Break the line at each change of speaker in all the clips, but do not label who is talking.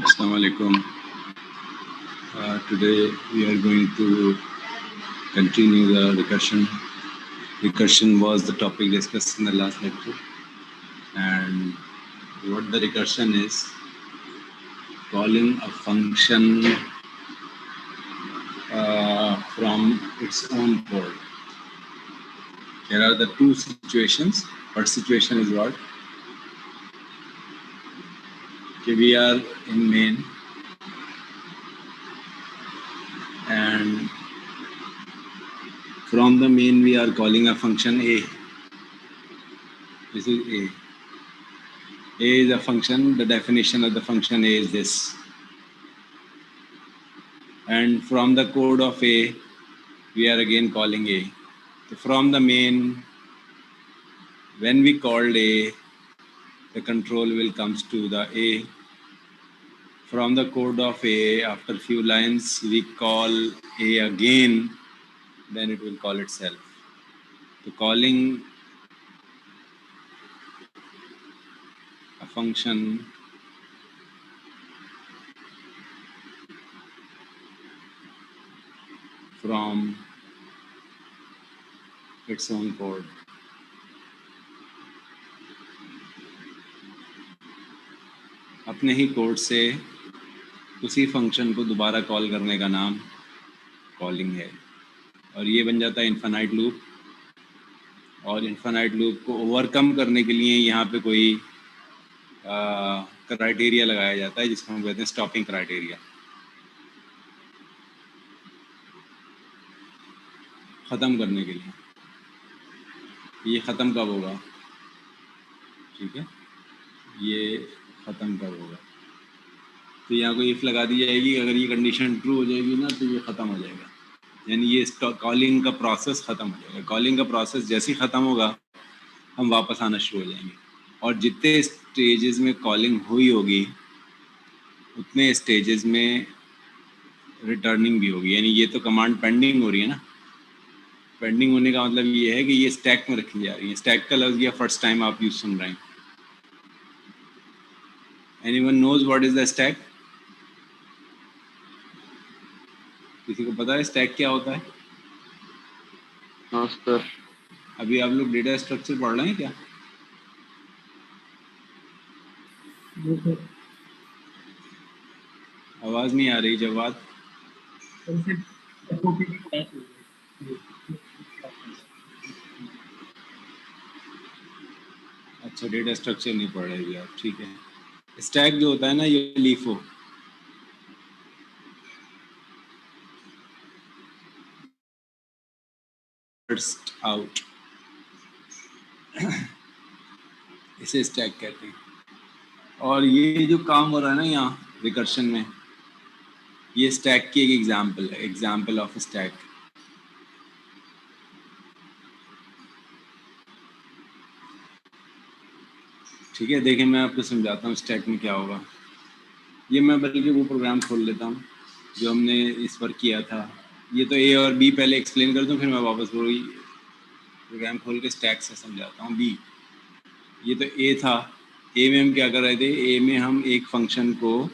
Assalamu alaikum. Today we are going to continue the recursion. Recursion was the topic discussed in the last lecture, and what the recursion is: calling a function from its own code. There are the two situations. First situation is what? Okay, we are in main, and from the main we are calling a function A. This is A. A is a function. The definition of the function A is this. And from the code of A, we are again calling A. So from the main, when we called A, the control will comes to the A. From the code of A, after few lines, we call A again, then it will call itself. So calling a function from its own code. अपने ही code से उसी function को दोबारा call करने का नाम calling है, और ये बन जाता है इन्फिनाइट लूप। और इन्फिनाइट लूप को ओवरकम करने के लिए यहाँ पे कोई क्राइटेरिया लगाया जाता है जिसको हम कहते हैं स्टॉपिंग क्राइटेरिया। ख़त्म करने के लिए ये ख़त्म कब होगा, ठीक है, ये ख़त्म कब होगा, तो यहाँ को इफ़ लगा दी जाएगी। अगर ये कंडीशन ट्रू हो जाएगी ना तो ये ख़त्म हो जाएगा, यानी ये कॉलिंग का प्रोसेस ख़त्म हो जाएगा। कॉलिंग का प्रोसेस जैसे ही ख़त्म होगा हम वापस आना शुरू हो जाएंगे, और जितने स्टेजेस में कॉलिंग हुई होगी उतने स्टेजेस में रिटर्निंग भी होगी। यानी ये तो कमांड पेंडिंग हो रही है ना, पेंडिंग होने का मतलब ये है कि ये स्टैक में रखी जा रही है। स्टैक का लफ्ज़ ये फर्स्ट टाइम आप यूज सुन रहे हैं। Anyone knows what is the stack? किसी को पता है स्टैक क्या होता है?
हाँ सर।
अभी आप लोग डेटा स्ट्रक्चर पढ़ रहे हैं क्या? आवाज नहीं आ रही जवाब। अच्छा, डेटा स्ट्रक्चर नहीं पढ़ रहे आप, ठीक है। स्टैक जो होता है ना, ये लीफो फर्स्ट आउट इसे स्टैक कहते हैं। और ये जो काम हो रहा है ना यहाँ रिकर्शन में, ये स्टैक की एक एग्जाम्पल है, एग्जाम्पल ऑफ स्टैक। ठीक है, देखिए मैं आपको समझाता हूँ स्टैक में क्या होगा। ये मैं बल्कि वो प्रोग्राम खोल लेता हूँ जो हमने इस पर किया था। ये तो ए और बी पहले एक्सप्लेन कर दूँ, फिर मैं वापस वही प्रोग्राम खोल के स्टैक से समझाता हूँ। बी, ये तो ए था। ए में हम क्या कर रहे थे? ए में हम एक फंक्शन को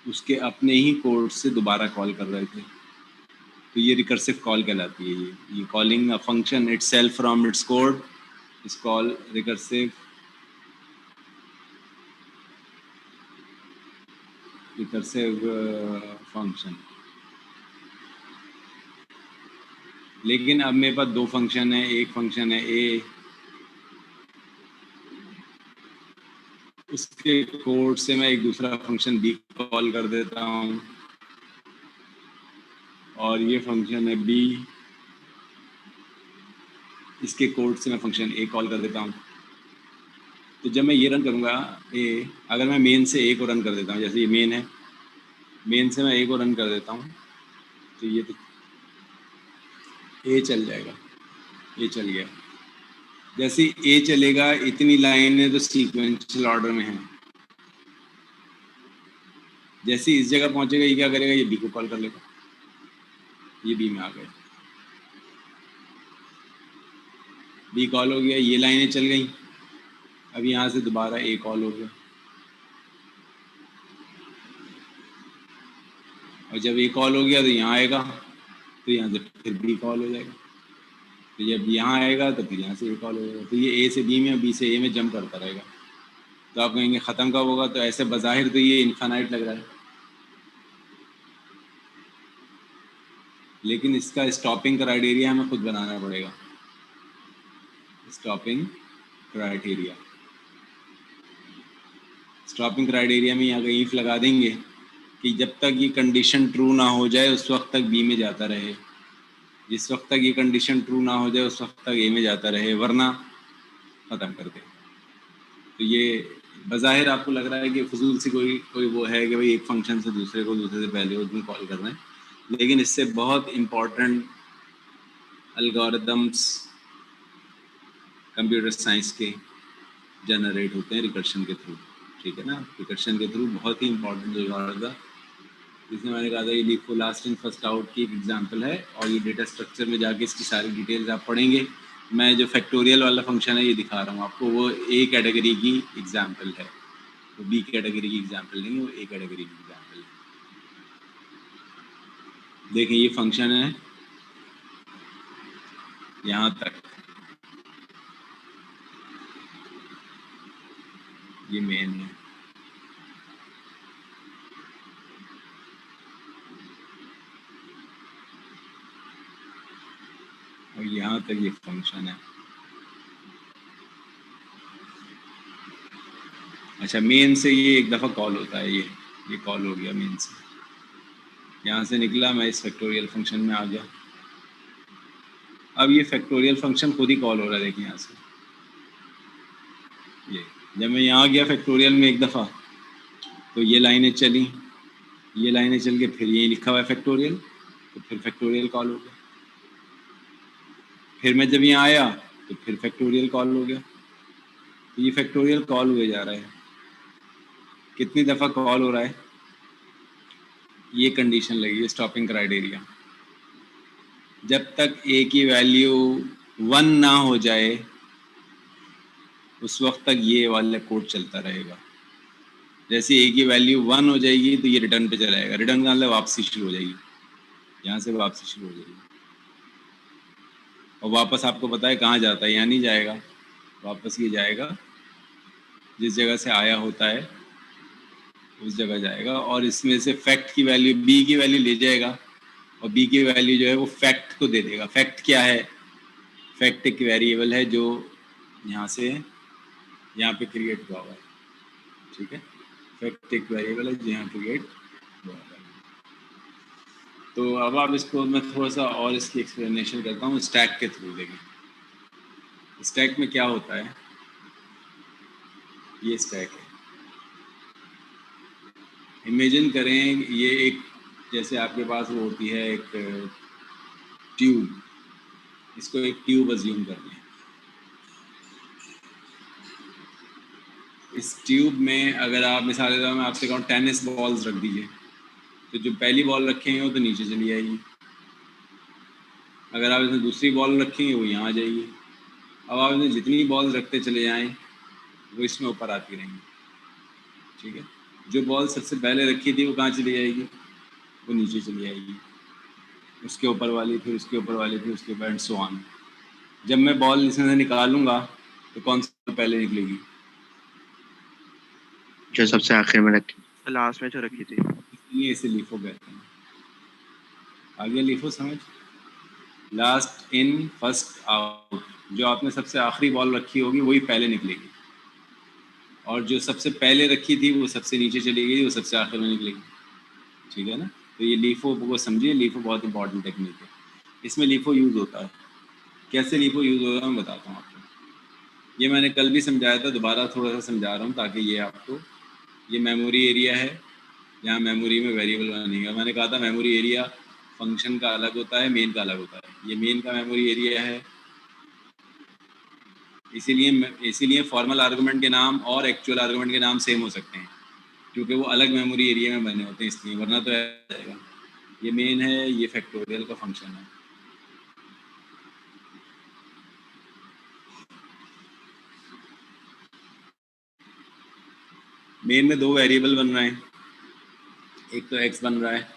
उसके अपने ही कोड से दोबारा कॉल कर रहे थे, तो ये रिकर्सिव कॉल कहलाती है। ये calling a function itself from its code is called recursive function. लेकिन अब मेरे पास दो फंक्शन है, एक फंक्शन है ए, उसके कोड से मैं एक दूसरा फंक्शन बी कॉल कर देता हूँ, और ये फंक्शन है बी, इसके कोड से मैं फंक्शन ए कॉल कर देता हूँ। तो जब मैं ये रन करूँगा ए, अगर मैं मेन से ए को रन कर देता हूँ, जैसे ये मेन है, मेन से मैं ए को रन कर देता हूँ, तो ये तो ए चल जाएगा, ए चल गया। जैसे ए चलेगा इतनी लाइनें तो सीक्वेंशियल ऑर्डर में है। जैसे इस जगह पहुंचेगा ये क्या करेगा? ये बी को कॉल कर लेगा, ये बी में आ गए, बी कॉल हो गया, ये लाइनें चल गई। अब यहाँ से दोबारा ए कॉल हो गया, और जब ए कॉल हो गया तो यहाँ आएगा, तो यहाँ से फिर बी कॉल हो जाएगा, तो जब यहाँ आएगा तो फिर यहाँ से ए कॉल हो जाएगा, तो ये ए से बी में, बी से ए में जंप करता रहेगा। तो आप कहेंगे ख़त्म कब होगा, तो ऐसे बज़ाहिर तो ये इन्फिनाइट लग रहा है, लेकिन इसका स्टॉपिंग क्राइटेरिया हमें खुद बनाना पड़ेगा। स्टॉपिंग क्राइटेरिया, स्टॉपिंग क्राइटेरिया में यहाँ कहीं इफ लगा देंगे कि जब तक ये कंडीशन ट्रू ना हो जाए उस वक्त तक बी में जाता रहे, जिस वक्त तक ये कंडीशन ट्रू ना हो जाए उस वक्त तक ए में जाता रहे, वरना ख़त्म कर दे। तो ये बज़ाहिर आपको लग रहा है कि फजूल सी कोई वो है कि भाई एक फंक्शन से दूसरे को दूसरे से पहले उसमें कॉल कर रहे हैं, लेकिन इससे बहुत इम्पॉर्टेंट एल्गोरिदम्स कंप्यूटर साइंस के जनरेट होते हैं रिकर्शन के थ्रू, ठीक है ना। रिकर्शन के थ्रू बहुत ही इंपॉर्टेंट एल्गोरिथम, जिसमें मैंने कहा था ये leaf last in first out की एक एग्जांपल है, और ये डेटा स्ट्रक्चर में जाके इसकी सारी डिटेल्स आप पढ़ेंगे। मैं जो फैक्टोरियल वाला फंक्शन है ये दिखा रहा हूँ आपको, वो ए कैटेगरी की एग्जांपल है, वो बी कैटेगरी की एग्जांपल नहीं, वो ए कैटेगरी की एग्जांपल है। देखें ये फंक्शन है यहाँ तक, ये मेन है, और यहाँ तक ये फंक्शन है। अच्छा, मेन से ये एक दफ़ा कॉल होता है, ये कॉल हो गया मेन से, यहाँ से निकला, मैं इस फैक्टोरियल फंक्शन में आ गया। अब ये फैक्टोरियल फंक्शन खुद ही कॉल हो रहा है, देखिए यहाँ से, ये जब मैं यहाँ गया फैक्टोरियल में एक दफ़ा, तो ये लाइनें चली, ये लाइनें चल के फिर यही लिखा हुआ है फैक्टोरियल, तो फिर फैक्टोरियल कॉल हो गया। फिर मैं जब यहाँ आया तो फिर फैक्टोरियल कॉल हो गया, तो ये फैक्टोरियल कॉल हुए जा रहा है। कितनी दफ़ा कॉल हो रहा है, ये कंडीशन लगी है स्टॉपिंग क्राइटेरिया, जब तक ए की वैल्यू 1 ना हो जाए उस वक्त तक ये वाला कोड चलता रहेगा। जैसे ए की वैल्यू 1 हो जाएगी तो ये रिटर्न पे चलाएगा, रिटर्न का मतलब वापसी शुरू हो जाएगी, यहाँ से वापसी शुरू हो जाएगी, और वापस आपको पता है कहाँ जाता है, यहाँ नहीं जाएगा, वापस ये जाएगा जिस जगह से आया होता है उस जगह जाएगा, और इसमें से फैक्ट की वैल्यू, बी की वैल्यू ले जाएगा, और बी की वैल्यू जो है वो फैक्ट को दे देगा। फैक्ट क्या है, फैक्ट एक वेरिएबल है जो यहाँ से यहाँ पे क्रिएट हुआ हुआ है, ठीक है। फैक्ट एक वेरिएबल है जो यहाँ क्रिएट हुआ हुआ है। तो अब आप इसको मैं थोड़ा सा और इसकी एक्सप्लेनेशन करता हूँ स्टैक के थ्रू। देखें स्टैक में क्या होता है, ये स्टैक है, इमेजिन करें ये एक, जैसे आपके पास वो होती है एक ट्यूब, इसको एक ट्यूब अज्यूम कर लें। इस ट्यूब में अगर आप मिसाल देता हूँ, मैं आपसे कहूँ टेनिस बॉल्स रख दीजिए, तो जो पहली बॉल रखेंगे वो तो नीचे चली जाएगी, अगर आप इसमें दूसरी बॉल रखेंगे वो यहाँ आ जाएगी। अब आप इसमें जितनी बॉल रखते चले जाएँ वो इसमें ऊपर आती रहेंगी, ठीक है। जो बॉल सबसे पहले रखी थी वो कहाँ चली जाएगी, वो नीचे चली जाएगी, उसके ऊपर वाली, फिर उसके ऊपर वाली, फिर उसके ऊपर, एंड सो ऑन। जब मैं बॉल इसमें से निकालूंगा तो कौन सी पहले निकलेगी,
जो सबसे आखिर में रखी,
लास्ट में जो रखी थी,
इसलिए इसे लीफो कहते हैं। आगे लीफो समझ, लास्ट इन फर्स्ट आउट, जो आपने सबसे आखिरी बॉल रखी होगी वही पहले निकलेगी, और जो सबसे पहले रखी थी वो सबसे नीचे चली गई, वो सबसे आखिर में निकलेगी, ठीक है ना। तो ये लीफो को समझिए, लीफो बहुत इंपॉर्टेंट टेक्निक है, इसमें लीफो यूज़ होता है। कैसे लीफो यूज़ होगा मैं बताता हूँ आपको, ये मैंने कल भी समझाया था, दोबारा थोड़ा सा समझा रहा हूँ ताकि ये आपको, ये मेमोरी एरिया है, यहाँ मेमोरी में वेरिएबल बनेगा। मैंने कहा था मेमोरी एरिया फंक्शन का अलग होता है, मेन का अलग होता है, ये मेन का मेमोरी एरिया है, इसीलिए फॉर्मल आर्गुमेंट के नाम और एक्चुअल आर्गुमेंट के नाम सेम हो सकते हैं, क्योंकि वो अलग मेमोरी एरिया में बने होते हैं, इसलिए, वरना तो ऐसा जाएगा। ये मेन है, ये फैक्टोरियल का फंक्शन है। मेन में दो वेरिएबल बन रहे हैं, एक तो एक्स बन रहा है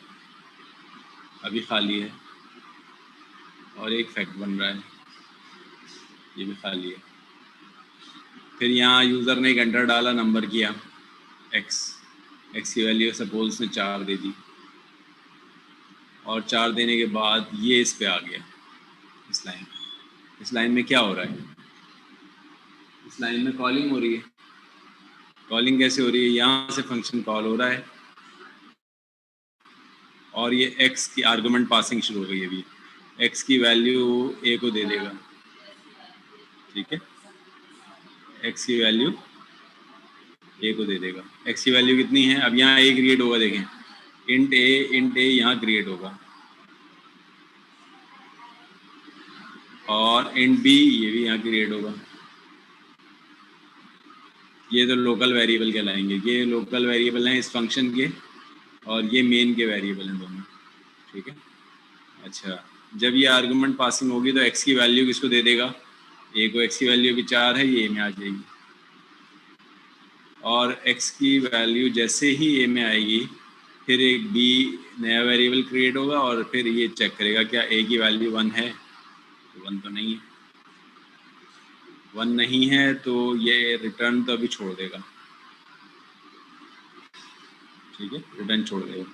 अभी खाली है, और एक फैक्ट बन रहा है, ये भी खाली है। फिर यहाँ यूज़र ने एक एंटर डाला, नंबर किया एक्स की वैल्यू सपोज उसने 4 दे दी, और 4 देने के बाद ये इस पे आ गया, इस लाइन में क्या हो रहा है? इस लाइन में कॉलिंग हो रही है। कॉलिंग कैसे हो रही है? यहाँ से फंक्शन कॉल हो रहा है, और ये x की आर्गुमेंट पासिंग शुरू हो गई है। अभी x की वैल्यू a को दे देगा, ठीक है, x की वैल्यू a को दे देगा। x की वैल्यू कितनी है? अब यहाँ a क्रिएट होगा, देखें, इंट a यहाँ क्रिएट होगा, और इंट b ये भी यहाँ क्रिएट होगा। ये तो लोकल वेरिएबल कहलाएंगे, ये लोकल वेरिएबल हैं इस फंक्शन के, और ये मेन के वेरिएबल हैं दोनों, ठीक है। अच्छा, जब ये आर्गुमेंट पासिंग होगी तो x की वैल्यू किसको दे देगा? a को। x की वैल्यू अभी 4 है, ये a में आ जाएगी, और x की वैल्यू जैसे ही a में आएगी फिर एक b नया वेरिएबल क्रिएट होगा, और फिर ये चेक करेगा क्या a की वैल्यू 1 है, तो 1 तो नहीं है। 1 नहीं है तो ये रिटर्न तो अभी छोड़ देगा, ठीक है, रिटर्न छोड़ देगा।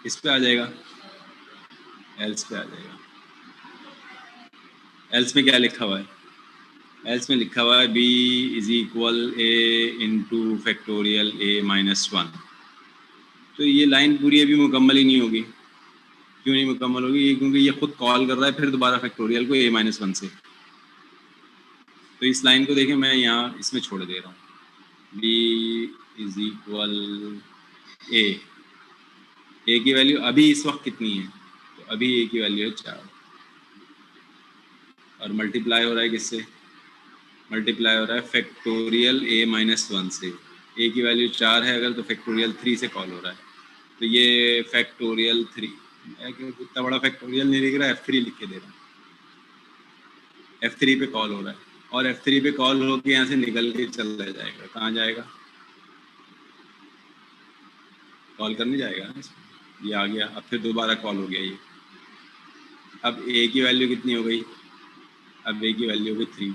इस पे आ जाएगा, एल्स पे आ जाएगा। एल्स में क्या लिखा हुआ है? एल्स में लिखा हुआ है b is equal a into factorial a minus 1। तो ये लाइन पूरी अभी मुकम्मल ही नहीं होगी। क्यों नहीं मुकम्मल होगी? ये क्योंकि ये खुद कॉल कर रहा है फिर दोबारा फैक्टोरियल को a माइनस 1 से। तो इस लाइन को देखें, मैं यहाँ इसमें छोड़ दे रहा हूँ, b इज इक्वल a की वैल्यू अभी इस वक्त कितनी है? तो अभी a की वैल्यू है 4, और मल्टीप्लाई हो रहा है किससे? मल्टीप्लाई हो रहा है फैक्टोरियल a माइनस 1 से। a की वैल्यू 4 है अगर, तो फैक्टोरियल 3 से कॉल हो रहा है, तो ये फैक्टोरियल 3, इतना बड़ा फैक्टोरियल नहीं लिख रहा, f3 लिख के दे रहा हूँ। f3 पे कॉल हो रहा है, और f3 पे कॉल होकर यहाँ से निकल के चला जाएगा। कहाँ जाएगा? कॉल करने जाएगा ना इसमें। ये आ गया, अब फिर दोबारा कॉल हो गया ये। अब a की वैल्यू कितनी हो गई? अब a की वैल्यू हो गई 3,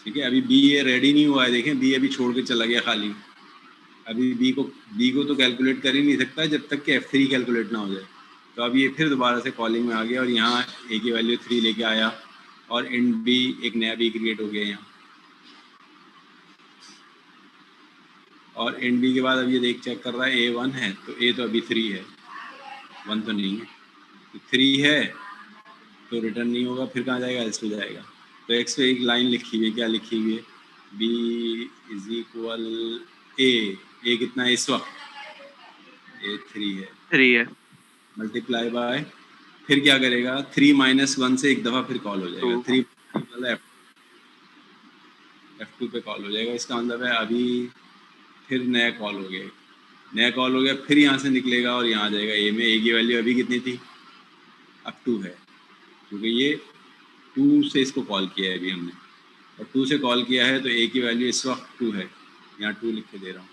ठीक है। अभी b ये रेडी नहीं हुआ है, देखें b अभी छोड़ के चला गया खाली। अभी b को तो कैलकुलेट कर ही नहीं सकता जब तक कि f3 कैलकुलेट ना हो जाए। तो अब ये फिर दोबारा से कॉलिंग में आ गया, और यहाँ a की वैल्यू 3 लेके आया, और इंट b एक नया b क्रिएट हो गया यहाँ, और इंट b के बाद अब ये देख चेक कर रहा है a 1 है, तो a तो अभी 3 है, 1 तो नहीं है। तो 3 है तो रिटर्न नहीं होगा, फिर कहाँ जाएगा? एल्स पे जाएगा। तो एक्स पे एक लाइन लिखी हुई है, क्या लिखी हुई है? b इज इक्वल a कितना है इस वक्त? a 3 है,
3 है,
मल्टीप्लाई बाय, फिर क्या करेगा? 3 माइनस 1 से एक दफ़ा फिर कॉल हो जाएगा, 3 मतलब f2 पे कॉल हो जाएगा। इसका मतलब है अभी फिर नया कॉल हो गया, नया कॉल हो गया, फिर यहाँ से निकलेगा और यहाँ आ जाएगा a में। a की वैल्यू अभी कितनी थी? अब 2 है, क्योंकि ये 2 से इसको कॉल किया है अभी हमने, और 2 से कॉल किया है, तो a की वैल्यू इस वक्त 2 है, यहाँ 2 लिख के दे रहा हूँ।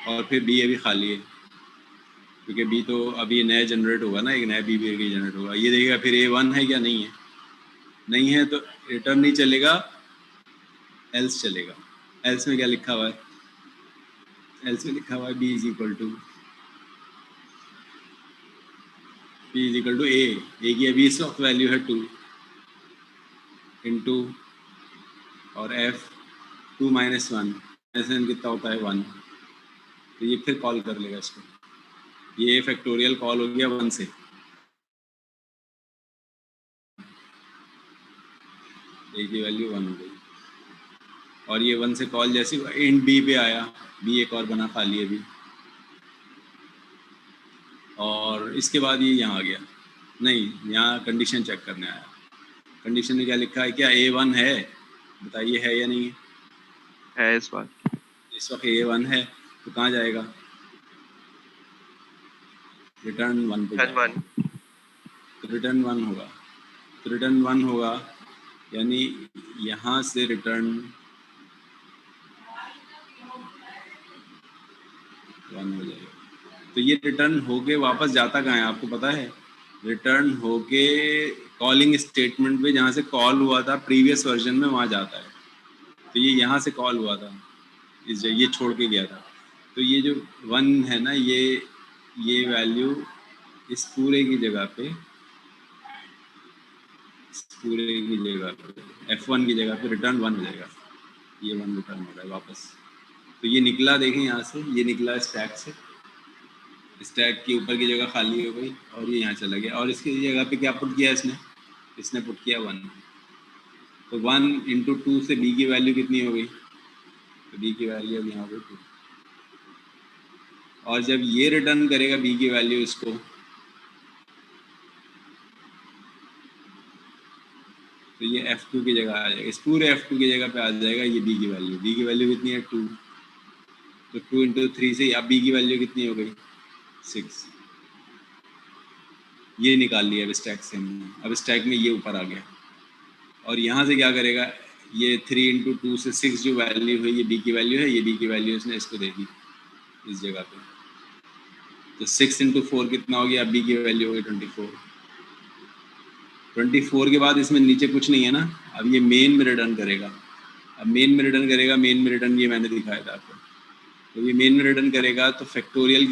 और फिर b अभी खाली है, क्योंकि b तो अभी नया जनरेट होगा ना, एक नया b भी जनरेट होगा। ये देखिएगा फिर a 1 है क्या? नहीं है, नहीं है तो रिटर्न नहीं चलेगा, एल्स चलेगा। एल्स में क्या लिखा हुआ है? एल्स में लिखा हुआ है b is equal to a की अभी इस वक्त वैल्यू है 2 इंटू, और f 2 माइनस 1 कितना होता है? 1। तो ये फिर कॉल कर लेगा इसको, ये फैक्टोरियल कॉल हो गया 1 से, a की वैल्यू 1 हो गई, और ये 1 से कॉल जैसे इंट b पे आया, b एक और बना खाली अभी, और इसके बाद ये यहाँ आ गया। नहीं, यहाँ कंडीशन चेक करने आया। कंडीशन में क्या लिखा है? क्या a 1 है? बताइए है या नहीं है?
इस बार
इस वक्त a 1 है, तो कहाँ जाएगा? रिटर्न 1 पे जाएगा,
1
तो रिटर्न 1 होगा। तो रिटर्न 1 होगा, यानी यहाँ से रिटर्न 1 हो जाएगा। तो ये रिटर्न होके वापस जाता कहाँ है आपको पता है? रिटर्न होके कॉलिंग स्टेटमेंट पे जहाँ से कॉल हुआ था प्रीवियस वर्जन में वहाँ जाता है। तो ये यहाँ से कॉल हुआ था, इस जगह ये छोड़ के गया था। तो ये जो 1 है ना, ये वैल्यू इस पूरे की जगह पे, इस पूरे की जगह पे F1 की जगह पे रिटर्न 1 हो जाएगा। ये 1 रिटर्न हो रहा है वापस। तो ये निकला, देखें यहाँ से, ये निकला स्टैक से, स्टैक के ऊपर की जगह खाली हो गई और ये यहाँ चला गया। और इसकी जगह पे क्या पुट किया इसने पुट किया 1। तो 1 × 2 से b की वैल्यू कितनी हो गई? तो b की वैल्यू अब यहाँ पे 2। और जब ये रिटर्न करेगा b की वैल्यू इसको, तो ये F2 की जगह आ जाएगा, इस पूरे F2 की जगह पे आ जाएगा ये b की वैल्यू। b की वैल्यू कितनी है? 2। तो 2 × 3 से अब b की वैल्यू कितनी हो गई? 6। ये निकाल लिया अब स्टैक से हमने। अब स्टैक में ये ऊपर आ गया और यहाँ से क्या करेगा? ये 3 × 2 से 6 जो वैल्यू है ये b की वैल्यू है, ये b की वैल्यू इसने इसको दे दी इस जगह पे। तो 6 × 4 कितना हो गया? अब b की वैल्यू हो गई 24। 24 के बाद इसमें नीचे कुछ नहीं है ना, अब ये मेन में रिटर्न करेगा। अब मेन में रिटर्न करेगा, मेन में रिटर्न ये मैंने दिखाया था आपको। तो ये मेन में रिटर्न करेगा तो फैक्टोरियल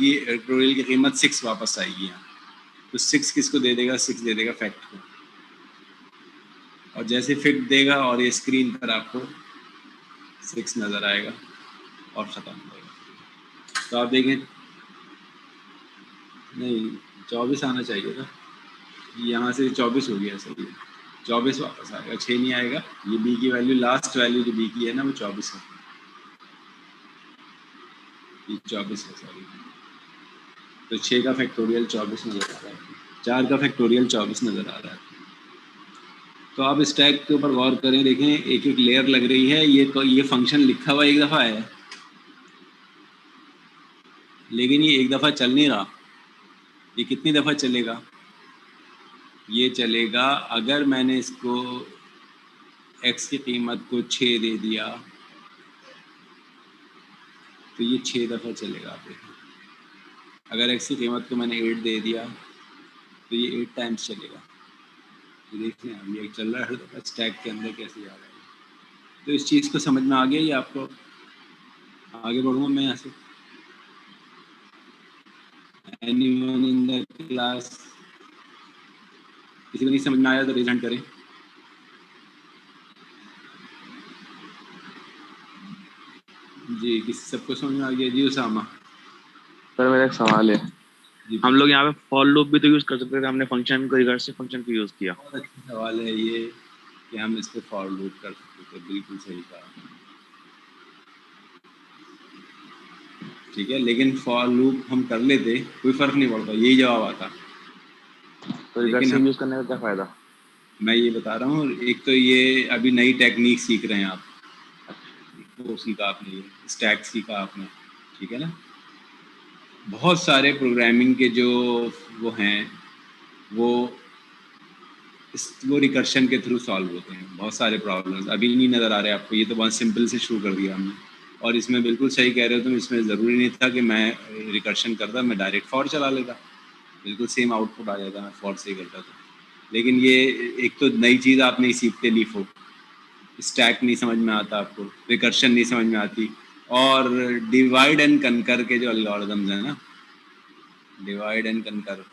की कीमत 6 वापस आएगी यहाँ। तो 6 किसको दे देगा? 6 दे देगा फैक्ट को। और जैसे फिट देगा और ये स्क्रीन पर आपको 6 नज़र आएगा और ख़त्म हो जाएगा। तो आप देखें, नहीं 24 आना चाहिए था, यहाँ से 24 हो गया सही है। 24 वापस आएगा, 6 नहीं आएगा। ये b की वैल्यू, लास्ट वैल्यू जो b की है ना, वो 24 है। ये 24 है सॉरी। तो 6 का फैक्टोरियल 24 नज़र आ रहा है, 4 का फैक्टोरियल 24 नज़र आ रहा है। तो आप स्टैक के ऊपर गौर करें, देखें एक एक लेयर लग रही है। ये फंक्शन लिखा हुआ एक दफ़ा है, लेकिन ये एक दफ़ा चल नहीं रहा। ये कितनी दफ़ा चलेगा? ये चलेगा अगर मैंने इसको x की कीमत को 6 दे दिया तो ये 6 दफ़ा चलेगा। आप देखें, अगर x की कीमत को मैंने 8 दे दिया तो ये 8 टाइम्स चलेगा। तो देखते हैं अब ये चल रहा है हर दफ़ा स्टैक के अंदर कैसे जा रहा है। तो इस चीज़ को समझ में आ गया, ये आपको आगे बढ़ूँगा मैं यहाँ से। एनीवन इन द क्लास, किसी को नहीं समझ में आया तो रेज हैंड करें। जी, किसी सबको समझ में आ गया? जी उसामा।
सर मेरा एक सवाल है।
जी
हम लोग यहाँ पे फॉर लूप भी तो यूज कर सकते थे, हमने फंक्शन को रिकर्सिव फंक्शन को यूज किया।
बहुत अच्छा सवाल है ये कि हम इस पर फॉर लूप कर सकते थे, बिल्कुल सही कहा। ठीक है, लेकिन फॉर लूप हम कर लेते कोई फ़र्क नहीं पड़ता, यही जवाब आता।
तो
लेकिन
रिकर्सिव
हम,
यूज करने का क्या फायदा?
मैं ये बता रहा हूँ, एक तो ये अभी नई टेक्निक सीख रहे हैं आप, वो सीखा आपने, ये स्टैक सीखा आपने, ठीक है ना। बहुत सारे प्रोग्रामिंग के जो वो हैं वो वो रिकर्शन के थ्रू सॉल्व होते हैं। बहुत सारे प्रॉब्लम्स अभी नहीं नज़र आ रहे आपको, ये तो बहुत सिंपल से शुरू कर दिया हमने। और इसमें बिल्कुल सही कह रहे हो तुम, इसमें ज़रूरी नहीं था कि मैं रिकर्शन करता, मैं डायरेक्ट फॉर चला लेता, बिल्कुल सेम आउटपुट आ जाता, मैं फॉर से ही करता था। लेकिन ये एक तो नई चीज़ आप नहीं सीखते, लीफो, स्टैक नहीं समझ में आता आपको, रिकर्शन नहीं समझ में आती, और डिवाइड एंड कनकर के जो एल्गोरिदम्स हैं ना, divide and conquer,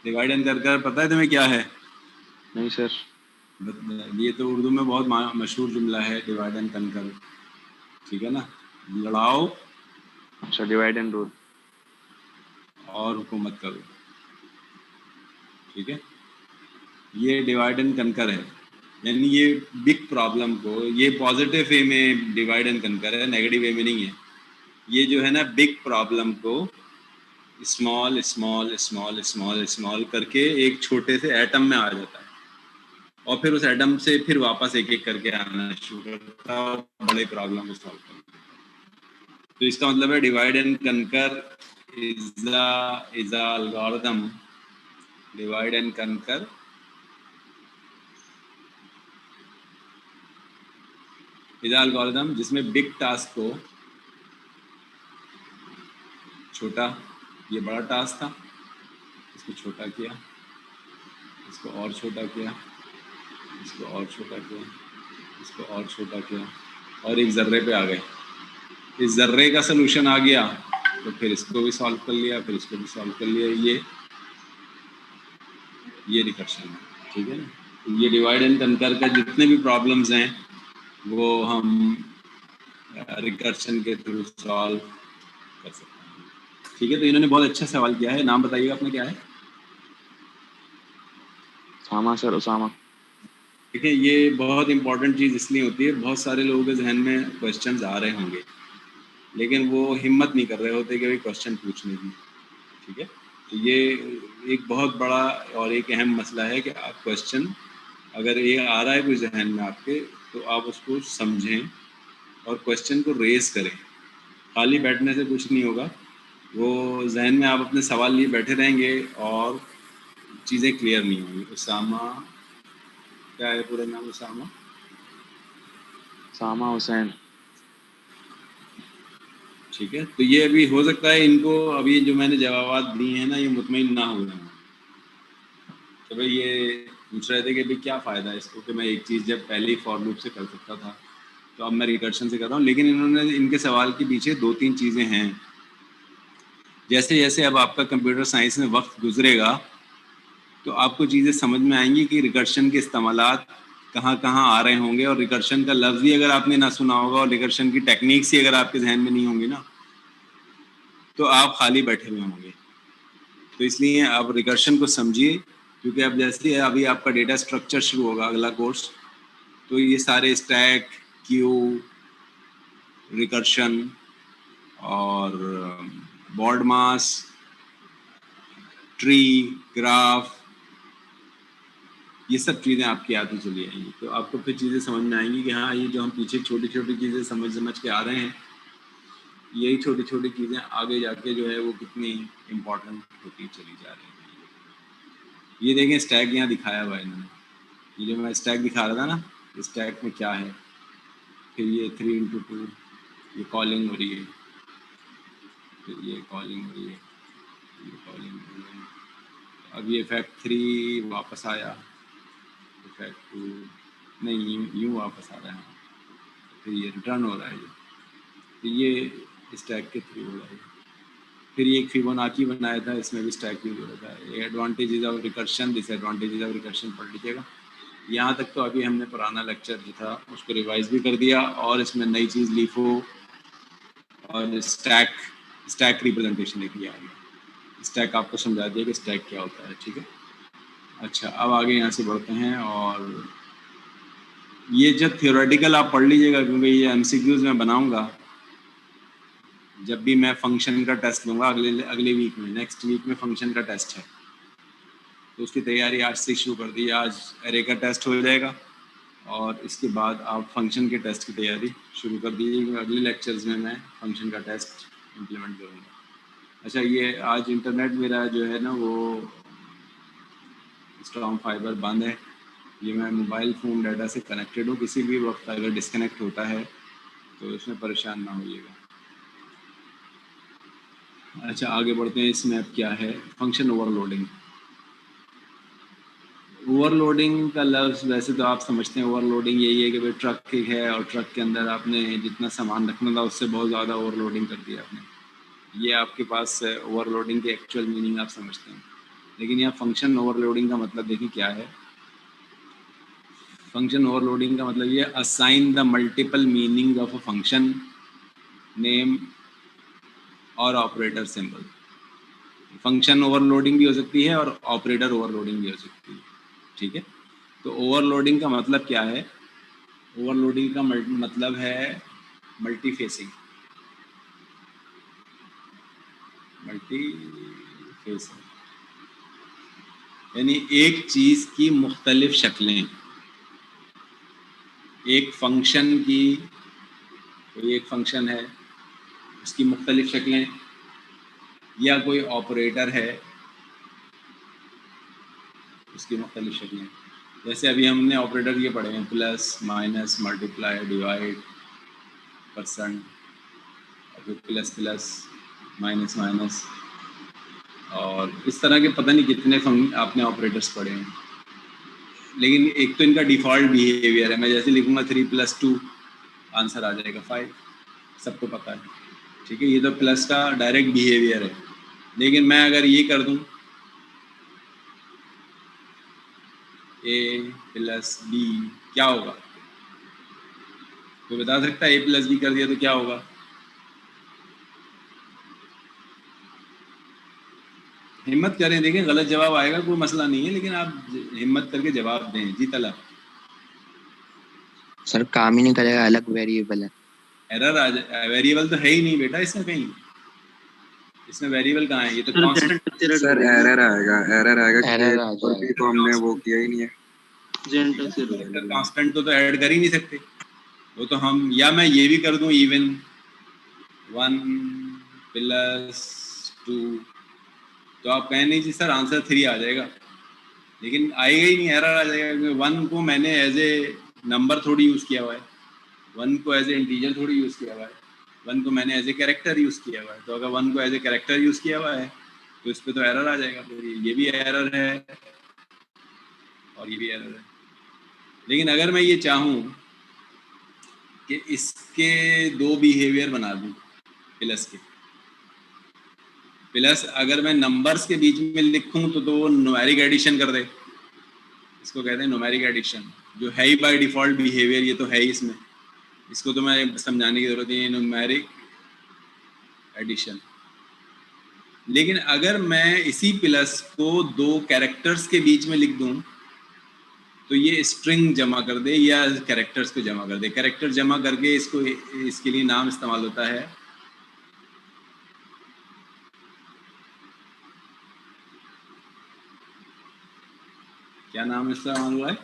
divide and conquer पता है तुम्हें क्या है?
नहीं सर।
ये तो उर्दू में बहुत मशहूर जुमला है, डिवाइड एंड कनकर, ठीक है ना। लड़ाओ
अच्छा, डिवाइड एंड रूल।
और हुकूमत करो, ठीक है। ये डिवाइड एंड कनकर है, यानी ये बिग प्रॉब्लम को, ये पॉजिटिव वे में डिवाइड एंड कनकर है, नेगेटिव वे में नहीं है। ये जो है ना, बिग प्रॉब्लम को small small small small small करके एक छोटे से एटम में आ जाता है, और फिर उस एटम से फिर वापस एक एक करके आना शुरू करता है और बड़े प्रॉब्लम को सॉल्व करता है। तो इसका मतलब है divide and conquer is a algorithm, divide and conquer is algorithm जिसमें बिग टास्क को छोटा, ये बड़ा टास्क था, इसको छोटा किया, इसको और छोटा किया, इसको और छोटा किया, इसको और छोटा किया, और एक ज़र्रे पे आ गए। इस ज़र्रे का सलूशन आ गया तो फिर इसको भी सॉल्व कर लिया, फिर इसको भी सॉल्व कर लिया। ये रिकर्शन है, ठीक है ना। ये डिवाइड एंड कंकर का जितने भी प्रॉब्लम्स हैं वो हम रिकर्शन के थ्रू सॉल्व कर सकते हैं, ठीक है। तो इन्होंने बहुत अच्छा सवाल किया है। नाम बताइएगा आपने क्या है?
सामा सर, उसामा।
देखिए, ये बहुत इंपॉर्टेंट चीज़ इसलिए होती है, बहुत सारे लोगों के जहन में क्वेश्चंस आ रहे होंगे लेकिन वो हिम्मत नहीं कर रहे होते कि भाई क्वेश्चन पूछने की, ठीक है। तो ये एक बहुत बड़ा और एक अहम मसला है कि आप क्वेश्चन अगर ये आ रहा है कोई जहन में आपके, तो आप उसको समझें और क्वेश्चन को रेज करें। खाली बैठने से कुछ नहीं होगा, वो जहन में आप अपने सवाल लिए बैठे रहेंगे और चीज़ें क्लियर नहीं होंगी। उसामा, क्या है पूरा नाम? उसामा
सामा हुसैन।
ठीक है। तो ये अभी हो सकता है इनको अभी जो मैंने जवाब दिए हैं ना, ये मुतमईन ना हो रहे हैं। तो भाई ये पूछ रहे थे कि भाई क्या फ़ायदा है इसको, कि मैं एक चीज़ जब पहले ही फॉर लूप से कर सकता था तो अब मैं रिकर्शन से कर रहा हूँ। लेकिन इन्होंने, इनके सवाल के पीछे 2-3 चीज़ें हैं। जैसे जैसे अब आपका कंप्यूटर साइंस में वक्त गुजरेगा तो आपको चीज़ें समझ में आएंगी कि रिकर्शन के इस्तेमालात कहाँ कहाँ आ रहे होंगे, और रिकर्शन का लफ्ज़ ही अगर आपने ना सुना होगा और रिकर्शन की टेक्निक्स ही अगर आपके जहन में नहीं होंगी ना, तो आप खाली बैठे हुए होंगे। तो इसलिए आप रिकर्शन को समझिए, क्योंकि अब जैसे अभी आपका डेटा स्ट्रक्चर शुरू होगा अगला कोर्स, तो ये सारे स्टैक, क्यू, रिकर्शन और बॉर्ड मास, ट्री, ग्राफ, ये सब चीज़ें आपकी आती चली आएंगी। तो आपको फिर चीज़ें समझ में आएंगी कि हाँ, ये जो हम पीछे छोटी छोटी चीज़ें समझ समझ के आ रहे हैं, यही छोटी छोटी चीज़ें आगे जाके जो है वो कितनी इम्पोर्टेंट होती चली जा रही हैं। ये देखें, स्टैक यहाँ दिखाया हुआ है इन्होंने, ये जो मैं स्टैक दिखा रहा था ना, स्टैक में क्या है, फिर ये 3x2, ये कॉलिंग हो रही है, फिर ये कॉलिंग हो रही है, ये कॉलिंग हो रही है। अब ये फैक्ट 3 वापस आया, फैक्ट 2 नहीं, यूँ वापस आ रहा है, फिर ये रिटर्न हो रहा है, तो ये स्टैक के थ्रू हो रहा है। फिर ये एक फिबोनाची बनाया था, इसमें भी स्टैक यूज हो रहा था। ये advantages of recursion, disadvantages of recursion पढ़ लीजिएगा। यहाँ तक तो अभी हमने पुराना लेक्चर जो था उसको रिवाइज भी कर दिया, और इसमें नई चीज़ लीफो और स्टैक रिप्रेजेंटेशन लिख लिया गया। स्टैक आपको समझा दिया कि स्टैक क्या होता है, ठीक है। अच्छा, अब आगे यहाँ से बढ़ते हैं, और ये जब थियोरेटिकल आप पढ़ लीजिएगा, क्योंकि ये एमसीक्यूज में बनाऊंगा जब भी मैं फंक्शन का टेस्ट लूँगा अगले वीक में, नेक्स्ट वीक में फंक्शन का टेस्ट है, तो उसकी तैयारी आज से शुरू कर दी। आज एरे का टेस्ट हो जाएगा और इसके बाद आप फंक्शन के टेस्ट की तैयारी शुरू कर दीजिए। अगले लेक्चर्स में मैं फंक्शन का टेस्ट इम्प्लीमेंट करूँगा। अच्छा, ये आज इंटरनेट मेरा जो है ना वो स्ट्रॉन्ग फाइबर बंद है। ये मैं मोबाइल फ़ोन डाटा से कनेक्टेड हूँ, किसी भी वक्त अगर डिस्कनेक्ट होता है तो इसमें परेशान ना होइएगा। अच्छा, आगे बढ़ते हैं। इसमें अब क्या है, फंक्शन ओवरलोडिंग। ओवरलोडिंग का लफ्ज़ वैसे तो आप समझते हैं, ओवरलोडिंग यही है कि भाई ट्रक है और ट्रक के अंदर आपने जितना सामान रखना था उससे बहुत ज़्यादा ओवरलोडिंग कर दिया आपने, ये आपके पास ओवरलोडिंग की एक्चुअल मीनिंग आप समझते हैं। लेकिन यहाँ फंक्शन ओवरलोडिंग का मतलब देखिए क्या है। फंक्शन ओवरलोडिंग का मतलब ये, assign the multiple meaning of a function name और ऑपरेटर सिंबल। फंक्शन ओवरलोडिंग भी हो सकती है और ऑपरेटर ओवरलोडिंग भी हो सकती है, ठीक है। तो ओवरलोडिंग का मतलब क्या है? ओवरलोडिंग का मतलब है मल्टी फेसिंग। मल्टी फेसिंग यानी एक चीज़ की मुख्तलिफ शक्लें, एक फंक्शन की, कोई एक फंक्शन है उसकी मुख्तलिफ शक्लें, या कोई ऑपरेटर है उसकी मुख्तलिफ शक्लें, जैसे अभी हमने ऑपरेटर ये पढ़े हैं, plus, minus, multiply, divide, percent, plus plus, minus minus, और इस तरह के पता नहीं कितने आपने ऑपरेटर्स पढ़े हैं। लेकिन एक तो इनका डिफ़ॉल्ट बिहेवियर है, मैं जैसे लिखूंगा 3 + 2 आंसर आ जाएगा 5, सबको पता है, ठीक है। ये तो प्लस का डायरेक्ट बिहेवियर है। लेकिन मैं अगर ये कर दूं a + b, क्या होगा? कोई बता सकता है? a + b कर दिया तो क्या होगा? हिम्मत करें, देखें गलत जवाब आएगा, कोई मसला नहीं है, लेकिन आप हिम्मत करके जवाब दें। जी तला,
सर काम ही नहीं करेगा, अलग वेरिएबल है।
एरर आ जाए, वेरिएबल तो है ही नहीं बेटा इसमें, कहीं इसमें वेरिएबल कहाँ है? ये तो कांस्टेंट।
सर एरर आएगा
एरर आ
कि
जाएगा।
तो हमने वो किया ही नहीं है।
कांस्टेंट तो ऐड कर ही नहीं सकते वो तो हम, या मैं ये भी कर दूं इवन 1 + 2, तो आप कहें नहीं जी सर आंसर 3 आ जाएगा, लेकिन आएगा ही नहीं, एरर आ जाएगा, क्योंकि 1 को मैंने एज ए नंबर थोड़ी यूज़ किया हुआ है, 1 को एज ए इंटीजर थोड़ी यूज़ किया हुआ है, 1 को मैंने एज ए कैरेक्टर यूज़ किया हुआ है। तो अगर 1 को एज ए कैरेक्टर यूज़ किया हुआ है तो इस पर तो एरर आ जाएगा, फिर ये भी एरर है और ये भी एरर है। लेकिन अगर मैं ये चाहूँ कि इसके 2 बिहेवियर बना दूँ प्लस के, प्लस अगर मैं नंबर्स के बीच में लिखूं तो वो न्यूमेरिक एडिशन कर दे, इसको कहते हैं न्यूमेरिक एडिशन, जो है ही बाय डिफ़ॉल्ट बिहेवियर, ये तो है ही इसमें, इसको तो मैं समझाने की ज़रूरत नहीं है, न्यूमेरिक एडिशन। लेकिन अगर मैं इसी प्लस को 2 कैरेक्टर्स के बीच में लिख दूं तो ये स्ट्रिंग जमा कर दे या कैरेक्टर्स को जमा कर दे। कैरेक्टर जमा करके इसको, इसके लिए नाम इस्तेमाल होता है क्या नाम इस्तेमाल हुआ है?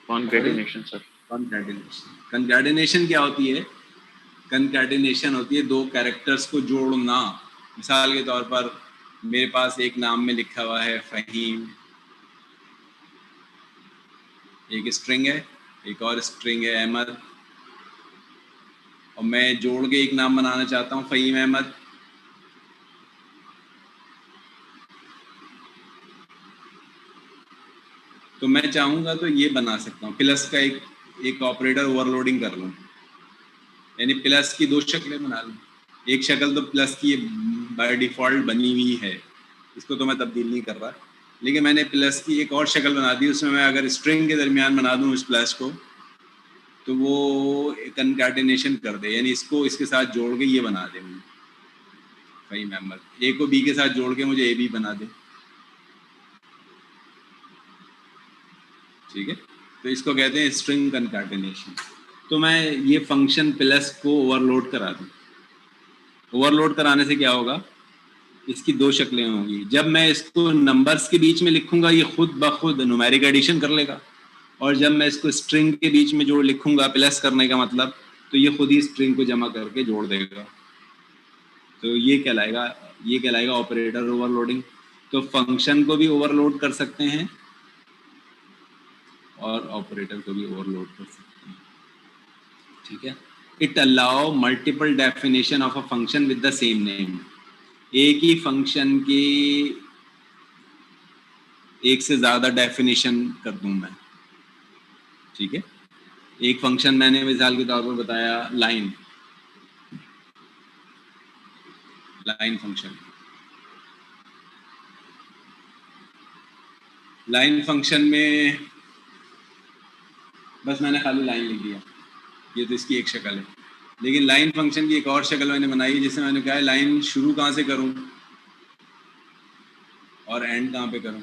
Concatenation sir.
कंकैटिनेशन। कंकैटिनेशन क्या होती है? कंकैटिनेशन होती है 2 कैरेक्टर्स को जोड़ना। मिसाल के तौर पर मेरे पास एक नाम में लिखा हुआ है फ़हीम, एक स्ट्रिंग है, एक और स्ट्रिंग है अहमद, और मैं जोड़ के एक नाम बनाना चाहता हूँ फ़हीम अहमद। तो मैं चाहूँगा तो ये बना सकता हूँ, प्लस का एक ऑपरेटर ओवरलोडिंग कर लूँ, यानी प्लस की 2 शक्लें बना लूँ। एक शक्ल तो प्लस की बाय डिफ़ॉल्ट बनी हुई है, इसको तो मैं तब्दील नहीं कर रहा, लेकिन मैंने प्लस की एक और शक्ल बना दी, उसमें मैं अगर स्ट्रिंग के दरमियान बना दूँ उस प्लस को तो वो कंकैटिनेशन कर दे, यानी इसको इसके साथ जोड़ के ये बना दे मुझे कई मेंबर, ए को बी के साथ जोड़ के मुझे ए बी बना दे, ठीक है। तो इसको कहते हैं स्ट्रिंग कंकैटिनेशन। तो मैं ये फंक्शन प्लस को ओवरलोड करा दूँ। ओवरलोड कराने से क्या होगा? इसकी 2 शक्लें होंगी। जब मैं इसको नंबर्स के बीच में लिखूंगा ये खुद ब खुद न्यूमेरिक एडिशन कर लेगा, और जब मैं इसको स्ट्रिंग के बीच में जोड़ लिखूंगा प्लस करने का मतलब, तो ये खुद ही स्ट्रिंग को जमा करके जोड़ देगा। तो ये कहलाएगा ऑपरेटर ओवरलोडिंग। तो फंक्शन को भी ओवरलोड कर सकते हैं और ऑपरेटर को भी ओवरलोड कर सकते हैं, ठीक है। It allow multiple definition of a function with the same name. एक ही फंक्शन की एक से ज़्यादा डेफिनेशन कर दूं मैं, ठीक है। एक फंक्शन मैंने मिसाल के तौर पर बताया लाइन फंक्शन। लाइन फंक्शन में बस मैंने खाली लाइन लिख दिया, ये तो इसकी एक शक्ल है। लेकिन लाइन फंक्शन की एक और शक्ल मैंने बनाई है, जिसमें मैंने कहा है लाइन शुरू कहाँ से करूँ और एंड कहाँ पे करूँ।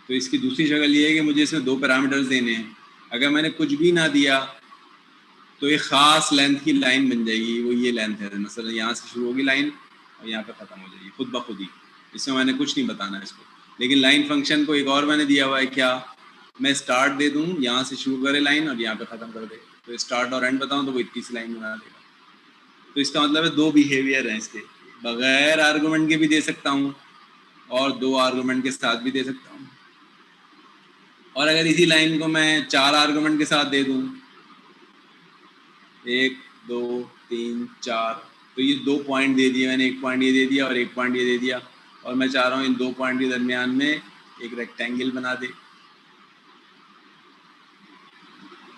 तो इसकी दूसरी शक्ल ये है कि मुझे इसमें 2 पैरामीटर्स देने हैं। अगर मैंने कुछ भी ना दिया तो एक ख़ास लेंथ की लाइन बन जाएगी, वो ये लेंथ है, मसलन यहाँ से शुरू होगी लाइन और यहाँ पे ख़त्म हो जाएगी खुद ब खुद ही, इसमें मैंने कुछ नहीं बताना है इसको। लेकिन लाइन फंक्शन को एक और मैंने दिया हुआ है, क्या मैं स्टार्ट दे दूँ, यहाँ से शुरू करे लाइन और यहाँ पे ख़त्म कर दे, तो स्टार्ट और एंड बताऊँ तो वो इतनी सी लाइन बना देगा। तो इसका मतलब है 2 बिहेवियर हैं इसके, बगैर आर्गूमेंट के भी दे सकता हूँ और 2 आर्गूमेंट के साथ भी दे सकता हूँ। और अगर इसी लाइन को मैं 4 आर्गुमेंट के साथ दे दूं, 1 2 3 4, तो ये 2 पॉइंट दे दिए मैंने, 1 पॉइंट ये दे दिया और 1 पॉइंट ये दे दिया, और मैं चाह रहा हूँ इन 2 पॉइंट के दरमियान में एक रेक्टेंगल बना दे,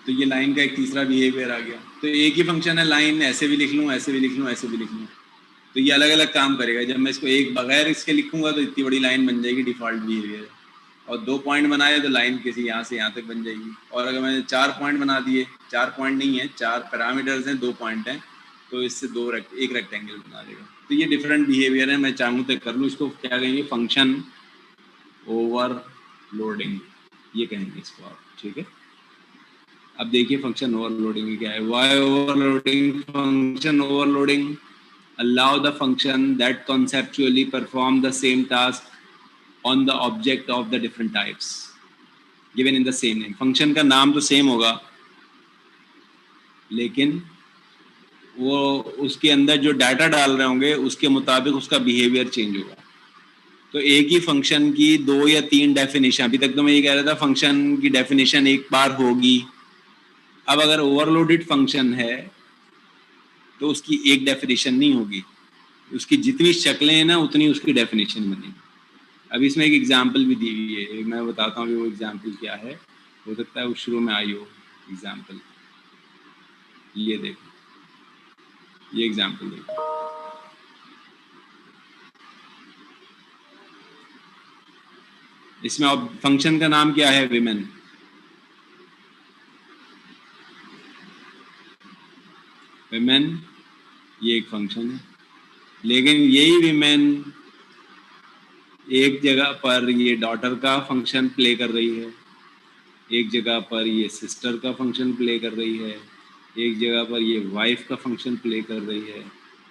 तो ये लाइन का एक तीसरा बिहेवियर आ गया। तो एक ही फंक्शन है लाइन, ऐसे भी लिख लूँ, ऐसे भी लिख लूँ, ऐसे भी लिख लूँ, तो ये अलग अलग काम करेगा। जब मैं इसको एक बगैर इसके लिखूंगा तो इतनी बड़ी लाइन बन जाएगी, डिफ़ॉल्ट बिहेवियर, और 2 पॉइंट बनाए तो लाइन किसी यहाँ से यहाँ तक बन जाएगी। और अगर मैंने 4 पॉइंट बना दिए, 4 पॉइंट नहीं है, 4 पैरामीटर्स हैं, 2 पॉइंट हैं, तो इससे एक रेक्टेंगल बना देगा। तो ये डिफरेंट बिहेवियर है, मैं चाहूँ तो कर लूँ। इसको क्या कहेंगे? फंक्शन ओवरलोडिंग, ये कहेंगे इसको आप, ठीक है। अब देखिए फंक्शन ओवरलोडिंग क्या है। Why overloading? Function overloading allow the function that conceptually perform the same task on the object of the different types given in the same name. function का नाम तो सेम होगा, लेकिन वो उसके अंदर जो डाटा डाल रहे होंगे उसके मुताबिक उसका बिहेवियर चेंज होगा। तो एक ही फंक्शन की 2 या 3 डेफिनेशन, अभी तक तो मैं ये कह रहा था फंक्शन की डेफिनेशन एक बार होगी। अब अगर ओवरलोडेड फंक्शन है तो उसकी एक डेफिनेशन नहीं होगी, उसकी जितनी शक्लें हैं ना उतनी उसकी डेफिनेशन बनेगी। अब इसमें एक एग्जाम्पल भी दी हुई है, मैं बताता हूँ वो एग्जाम्पल क्या है। हो सकता है वो शुरू में आई हो एग्जाम्पल। ये देखो, ये एग्जाम्पल देखो, इसमें अब फंक्शन का नाम क्या है? विमेन। विमेन ये एक फंक्शन है, लेकिन यही विमेन एक जगह पर ये डॉटर का फंक्शन प्ले कर रही है, एक जगह पर ये सिस्टर का फंक्शन प्ले कर रही है, एक जगह पर ये वाइफ का फंक्शन प्ले कर रही है,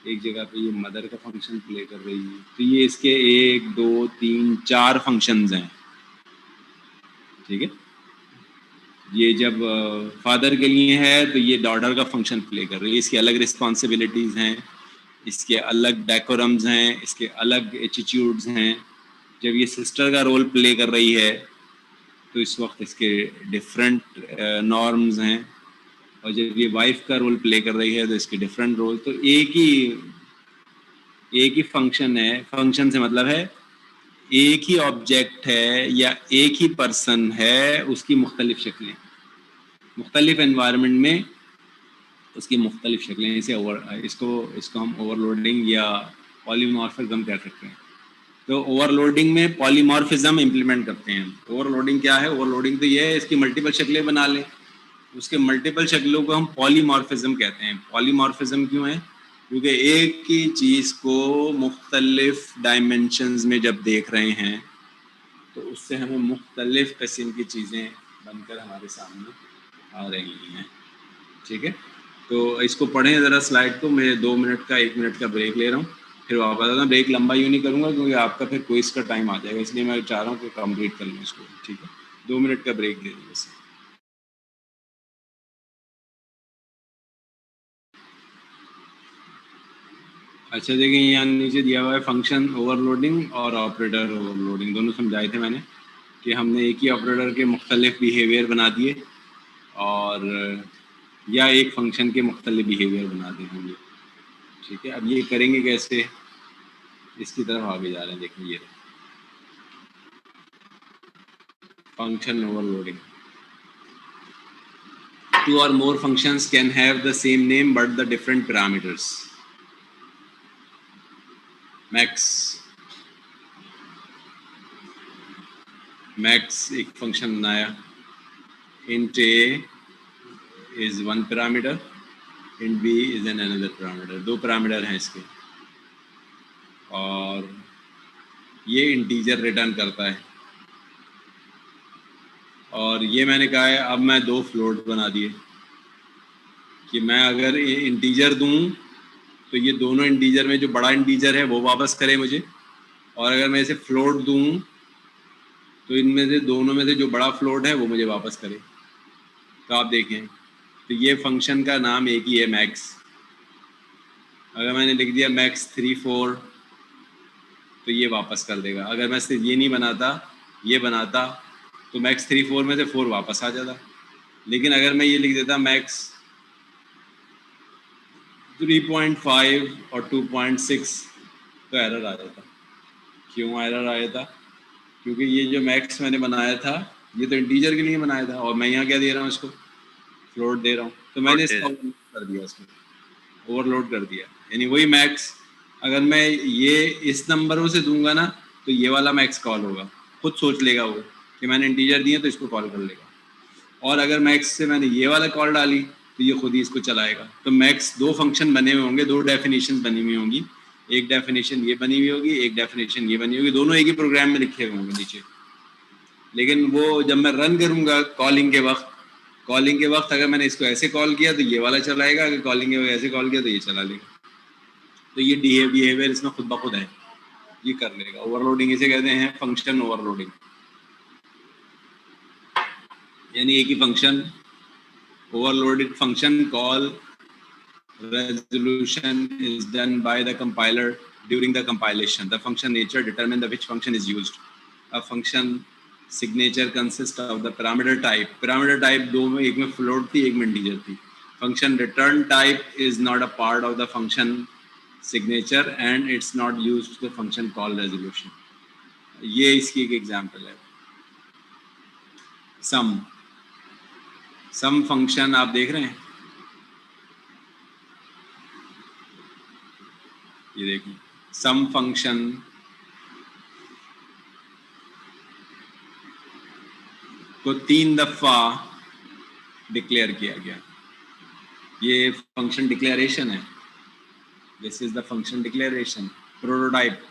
एक जगह पर ये मदर का फंक्शन प्ले कर रही है। तो ये इसके 1 2 3 4 फंक्शंस हैं, ठीक है। ये जब फादर के लिए है तो ये डॉटर का फंक्शन प्ले कर रही है, इसकी अलग रिस्पॉन्सिबिलिटीज़ हैं, इसके अलग डेकोरम्स हैं, इसके अलग एटीट्यूड्स हैं। जब ये सिस्टर का रोल प्ले कर रही है तो इस वक्त इसके डिफरेंट नॉर्म्स हैं, और जब ये वाइफ का रोल प्ले कर रही है तो इसके डिफरेंट रोल। तो एक ही फंक्शन है, फंक्शन से मतलब है एक ही ऑब्जेक्ट है या एक ही पर्सन है, उसकी मुख्तलिफ शक्लें, मुख्तलिफ एनवायरनमेंट में उसकी मुख्तलिफ शक्लें। इसको हम ओवरलोडिंग या पॉलीमॉर्फिज्म कह सकते हैं। तो ओवरलोडिंग में पॉलीमॉर्फिज्म इम्प्लीमेंट करते हैं। ओवरलोडिंग क्या है? ओवरलोडिंग तो ये है इसकी मल्टीपल शक्लें बना लें, उसके मल्टीपल शक्लों को हम पॉलीमॉर्फिज्म कहते हैं। पॉलीमॉर्फिज्म क्यों है? क्योंकि एक ही चीज़ को मुख्तलिफ डायमेंशंस में जब देख रहे हैं तो उससे हमें मुख्तलिफ किस्म की चीज़ें बनकर हमारे सामने आ रही हैं, ठीक है। तो इसको पढ़ें ज़रा स्लाइड को। मैं 2 मिनट का 1 मिनट का ब्रेक ले रहा हूँ, फिर वापस आता हूँ। ब्रेक लंबा यूँ नहीं करूँगा क्योंकि आपका फिर क्विज़ का टाइम आ जाएगा, इसलिए मैं चाह रहा हूँ कि कंप्लीट कर लूँ इसको, ठीक है। 2 मिनट का ब्रेक ले लूँ बस। अच्छा देखिए, यहाँ नीचे दिया हुआ है फंक्शन ओवरलोडिंग और ऑपरेटर ओवरलोडिंग, दोनों समझाए थे मैंने कि हमने एक ही ऑपरेटर के मुख्तलिफ बिहेवियर बना दिए और या एक फंक्शन के मुख्तलिफ बिहेवियर बना दिए होंगे, ठीक है। अब ये करेंगे कैसे, इसकी तरफ आगे जा रहे हैं। देखिए ये function overloading. 2 or more functions can have the same name but the different parameters. max एक फंक्शन बनाया, int a is one parameter, int b is an another parameter, 2 parameter हैं इसके, और ये इंटीजर रिटर्न करता है। और ये मैंने कहा है अब मैं 2 फ्लोट बना दिए कि मैं अगर इंटीजर दूं तो ये दोनों इंटीजर में जो बड़ा इंटीजर है वो वापस करे मुझे, और अगर मैं इसे फ्लोट दूं तो इनमें से दोनों में से जो बड़ा फ्लोट है वो मुझे वापस करे। तो आप देखें, तो ये फंक्शन का नाम एक ही है, मैक्स। अगर मैंने लिख दिया मैक्स 3 4 तो ये वापस कर देगा। अगर मैं सिर्फ ये नहीं बनाता, ये बनाता, तो मैक्स 3 4 में से 4 वापस आ जाता। लेकिन अगर मैं ये लिख देता मैक्स 3.5 और 2.6 तो एरर आ जाता। क्यों एरर आया था? क्योंकि ये जो मैक्स मैंने बनाया था ये तो इंटीजर के लिए बनाया था और मैं यहाँ क्या दे रहा हूँ, इसको फ्लोट दे रहा हूँ, तो मैंने इसका कर दिया, इसको ओवरलोड कर दिया। यानी वही मैक्स अगर मैं ये इस नंबरों से दूंगा ना तो ये वाला मैक्स कॉल होगा, खुद सोच लेगा वो कि मैंने इंटीजर दिए तो इसको कॉल कर लेगा। और अगर मैक्स से मैंने ये वाला कॉल डाली तो ये खुद ही इसको चलाएगा। तो मैक्स 2 फंक्शन बने हुए होंगे, 2 डेफिनेशन बनी हुई होंगी, एक डेफिनेशन ये बनी हुई होगी, एक डेफिनेशन ये बनी होगी, दोनों एक ही प्रोग्राम में लिखे हुए होंगे नीचे। लेकिन वो जब मैं रन करूँगा कॉलिंग के वक्त अगर मैंने इसको ऐसे कॉल किया तो ये वाला चलाएगा, अगर कॉलिंग के वक्त ऐसे कॉल किया तो ये चला लेगा। तो ये बिहेवियर इसमें खुद ब खुद है, ये कर लेगा। ओवरलोडिंग इसे कहते हैं, फंक्शन ओवरलोडिंग। यानी एक ही function, overloaded function call resolution is done by the compiler during the compilation. The function nature determines which function is used. A function signature consists of the parameter type. Parameter type दो में, एक में float थी, एक में integer थी. Function return type is not a part of the function signature and it's not used to the function call resolution. ये इसकी एक example है. सम फंक्शन आप देख रहे हैं, ये देखिए सम फंक्शन को 3 दफा डिक्लेयर किया गया। ये फंक्शन डिक्लेरेशन है, this is the function declaration prototype.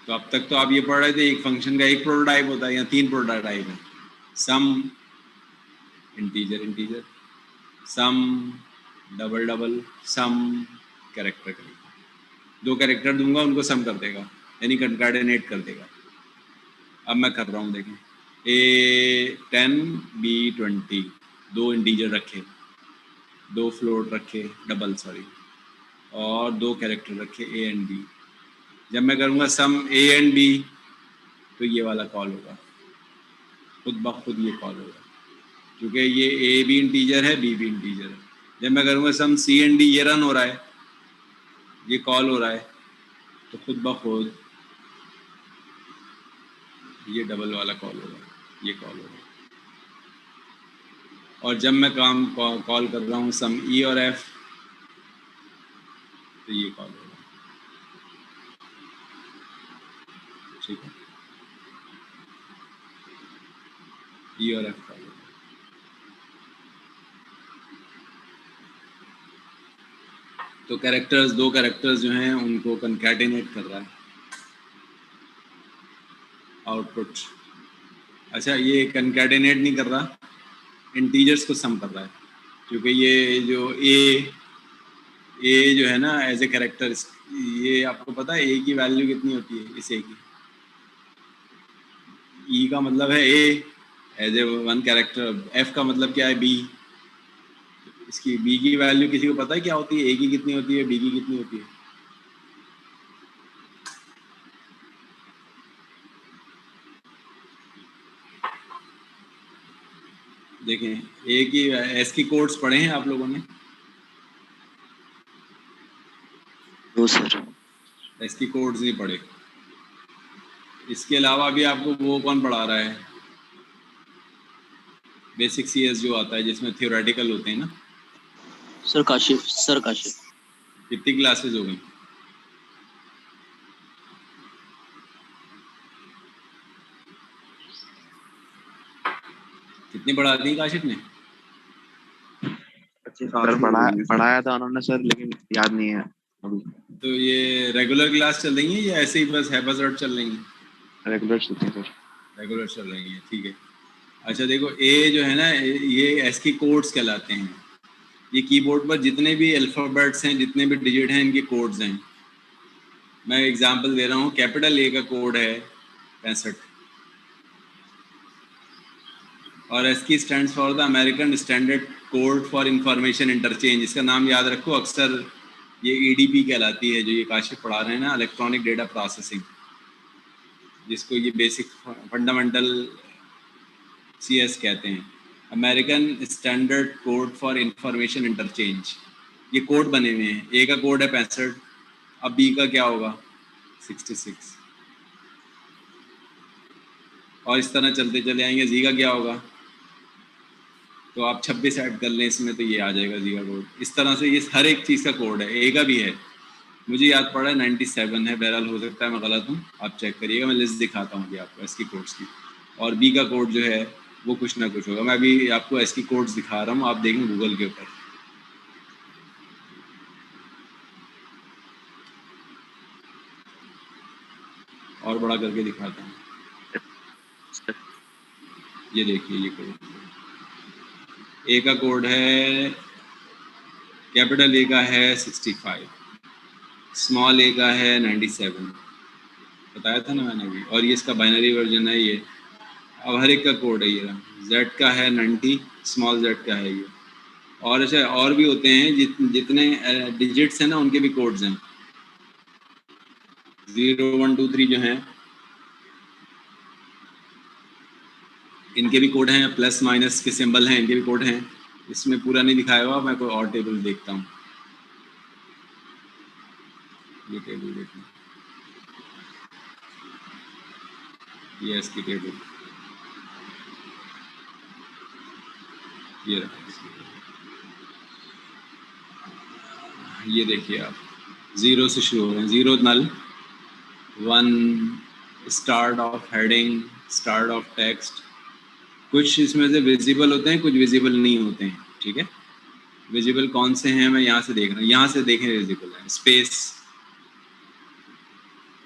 तो अब तक तो आप ये पढ़ रहे थे एक फंक्शन का एक प्रोटोटाइप होता है, या 3 प्रोटोटाइप है। सम इंटीजर, सम डबल, सम कैरेक्टर। 2 कैरेक्टर दूंगा, उनको सम कर देगा, यानी कंकैटिनेट कर देगा। अब मैं कर रहा हूँ, देखें A10 B20, 2 इंटीजर रखे, 2 फ्लोट रखे, और 2 कैरेक्टर रखे A एंड B। जब मैं करूँगा सम A एंड B तो ये वाला कॉल होगा, खुद ब खुद ये कॉल होगा, क्योंकि ये A भी इंटीजर है, B भी इंटीजर है। जब मैं करूँगा सम C एंड D, ये रन हो रहा है, ये कॉल हो रहा है, तो खुद ब खुद ये डबल वाला कॉल होगा, ये कॉल होगा। और जब मैं कॉल कर रहा हूँ सम E और F तो ये कॉल होगा, ठीक है, E और F कॉल होगा। तो कैरेक्टर्स, 2 कैरेक्टर्स जो हैं उनको कंकैटिनेट कर रहा है आउटपुट। अच्छा, ये कंकैटिनेट नहीं कर रहा, इंटीजर्स को सम कर रहा है, क्योंकि ये जो ए जो है ना एज ए कैरेक्टर, ये आपको पता है ए की वैल्यू कितनी होती है इस ए की? ई का मतलब है ए एज ए 1 कैरेक्टर, एफ का मतलब क्या है? बी। इसकी बी की वैल्यू किसी को पता है क्या होती है? ए की कितनी होती है, बी की कितनी होती है? देखें, ए की एस की कोड्स पढ़े हैं आप लोगों ने?
No sir.
एस की कोड्स नहीं पढ़े। इसके अलावा भी आपको वो कौन पढ़ा रहा है? बेसिक सीएस जो आता है जिसमें थियोरेटिकल होते हैं ना।
सर काशिफ।
कितनी क्लासेस हो गई? कितनी पढ़ा दी काशिफ ने?
सर पढ़ाया था उन्होंने सर, लेकिन याद नहीं है अभी।
तो ये रेगुलर क्लास चल रही है या ऐसे ही बस हैफाजत चल रही है?
रेगुलर चलती है सर।
रेगुलर चल रही है, ठीक है। अच्छा देखो, ए जो है ना, ये एस की कोड्स कहलाते हैं। ये कीबोर्ड पर जितने भी अल्फ़ाबेट्स हैं, जितने भी डिजिट हैं, इनके कोड्स हैं। मैं एग्जांपल दे रहा हूँ, कैपिटल ए का कोड है 65 और एस की stands for the American standard code for information interchange. इसका नाम याद रखो, अक्सर ये EDP कहलाती है, जो ये काशिफ पढ़ा रहे हैं ना, इलेक्ट्रॉनिक डेटा प्रोसेसिंग। जिसको ये बेसिक फंडामेंटल CS कहते हैं, American standard code for information interchange. ये कोड बने हुए हैं, ए का कोड है 65, अब बी का क्या होगा 66, और इस तरह चलते चले आएंगे। जी का क्या होगा, तो आप 26 ऐड कर लें इसमें तो ये आ जाएगा जी का कोड। इस तरह से ये हर एक चीज़ का कोड है। ए का भी है, मुझे याद पड़ा है 97 है, बहरहाल हो सकता है मैं गलत हूँ, आप चेक करिएगा, मैं लिस्ट दिखाता हूँ अभी आपको इसकी कोड्स की। और बी का कोड जो है वो कुछ ना कुछ होगा। मैं अभी आपको इसकी कोड्स दिखा रहा हूँ, आप देखें गूगल के ऊपर। और बड़ा करके दिखाता हूँ, ये देखिए ये कोड। ए का कोड है, कैपिटल ए का है 65, स्मॉल ए का है 97, बताया था ना मैंने अभी। और ये इसका बाइनरी वर्जन है ये। अब हर एक का कोड है ये। जेड का है 90, स्मॉल जेड का है ये। और ऐसे और भी होते हैं, जितने डिजिट्स हैं ना उनके भी कोड्स हैं। 0 1 2 3 जो हैं इनके भी कोड हैं, प्लस माइनस के सिंबल हैं, इनके भी कोड हैं। इसमें पूरा नहीं दिखाया हुआ, मैं कोई और टेबल देखता हूँ। ये टेबल देखना, ये इसकी टेबल, ये रहा। ये देखिए आप, 0 से शुरू हो रहे हैं। 0 नल, 1 start of heading, start of text. कुछ इसमें से विजिबल होते हैं, कुछ विजिबल नहीं होते हैं, ठीक है। विजिबल कौन से हैं मैं यहाँ से देख रहा हूँ, यहाँ से देखें विजिबल है। स्पेस,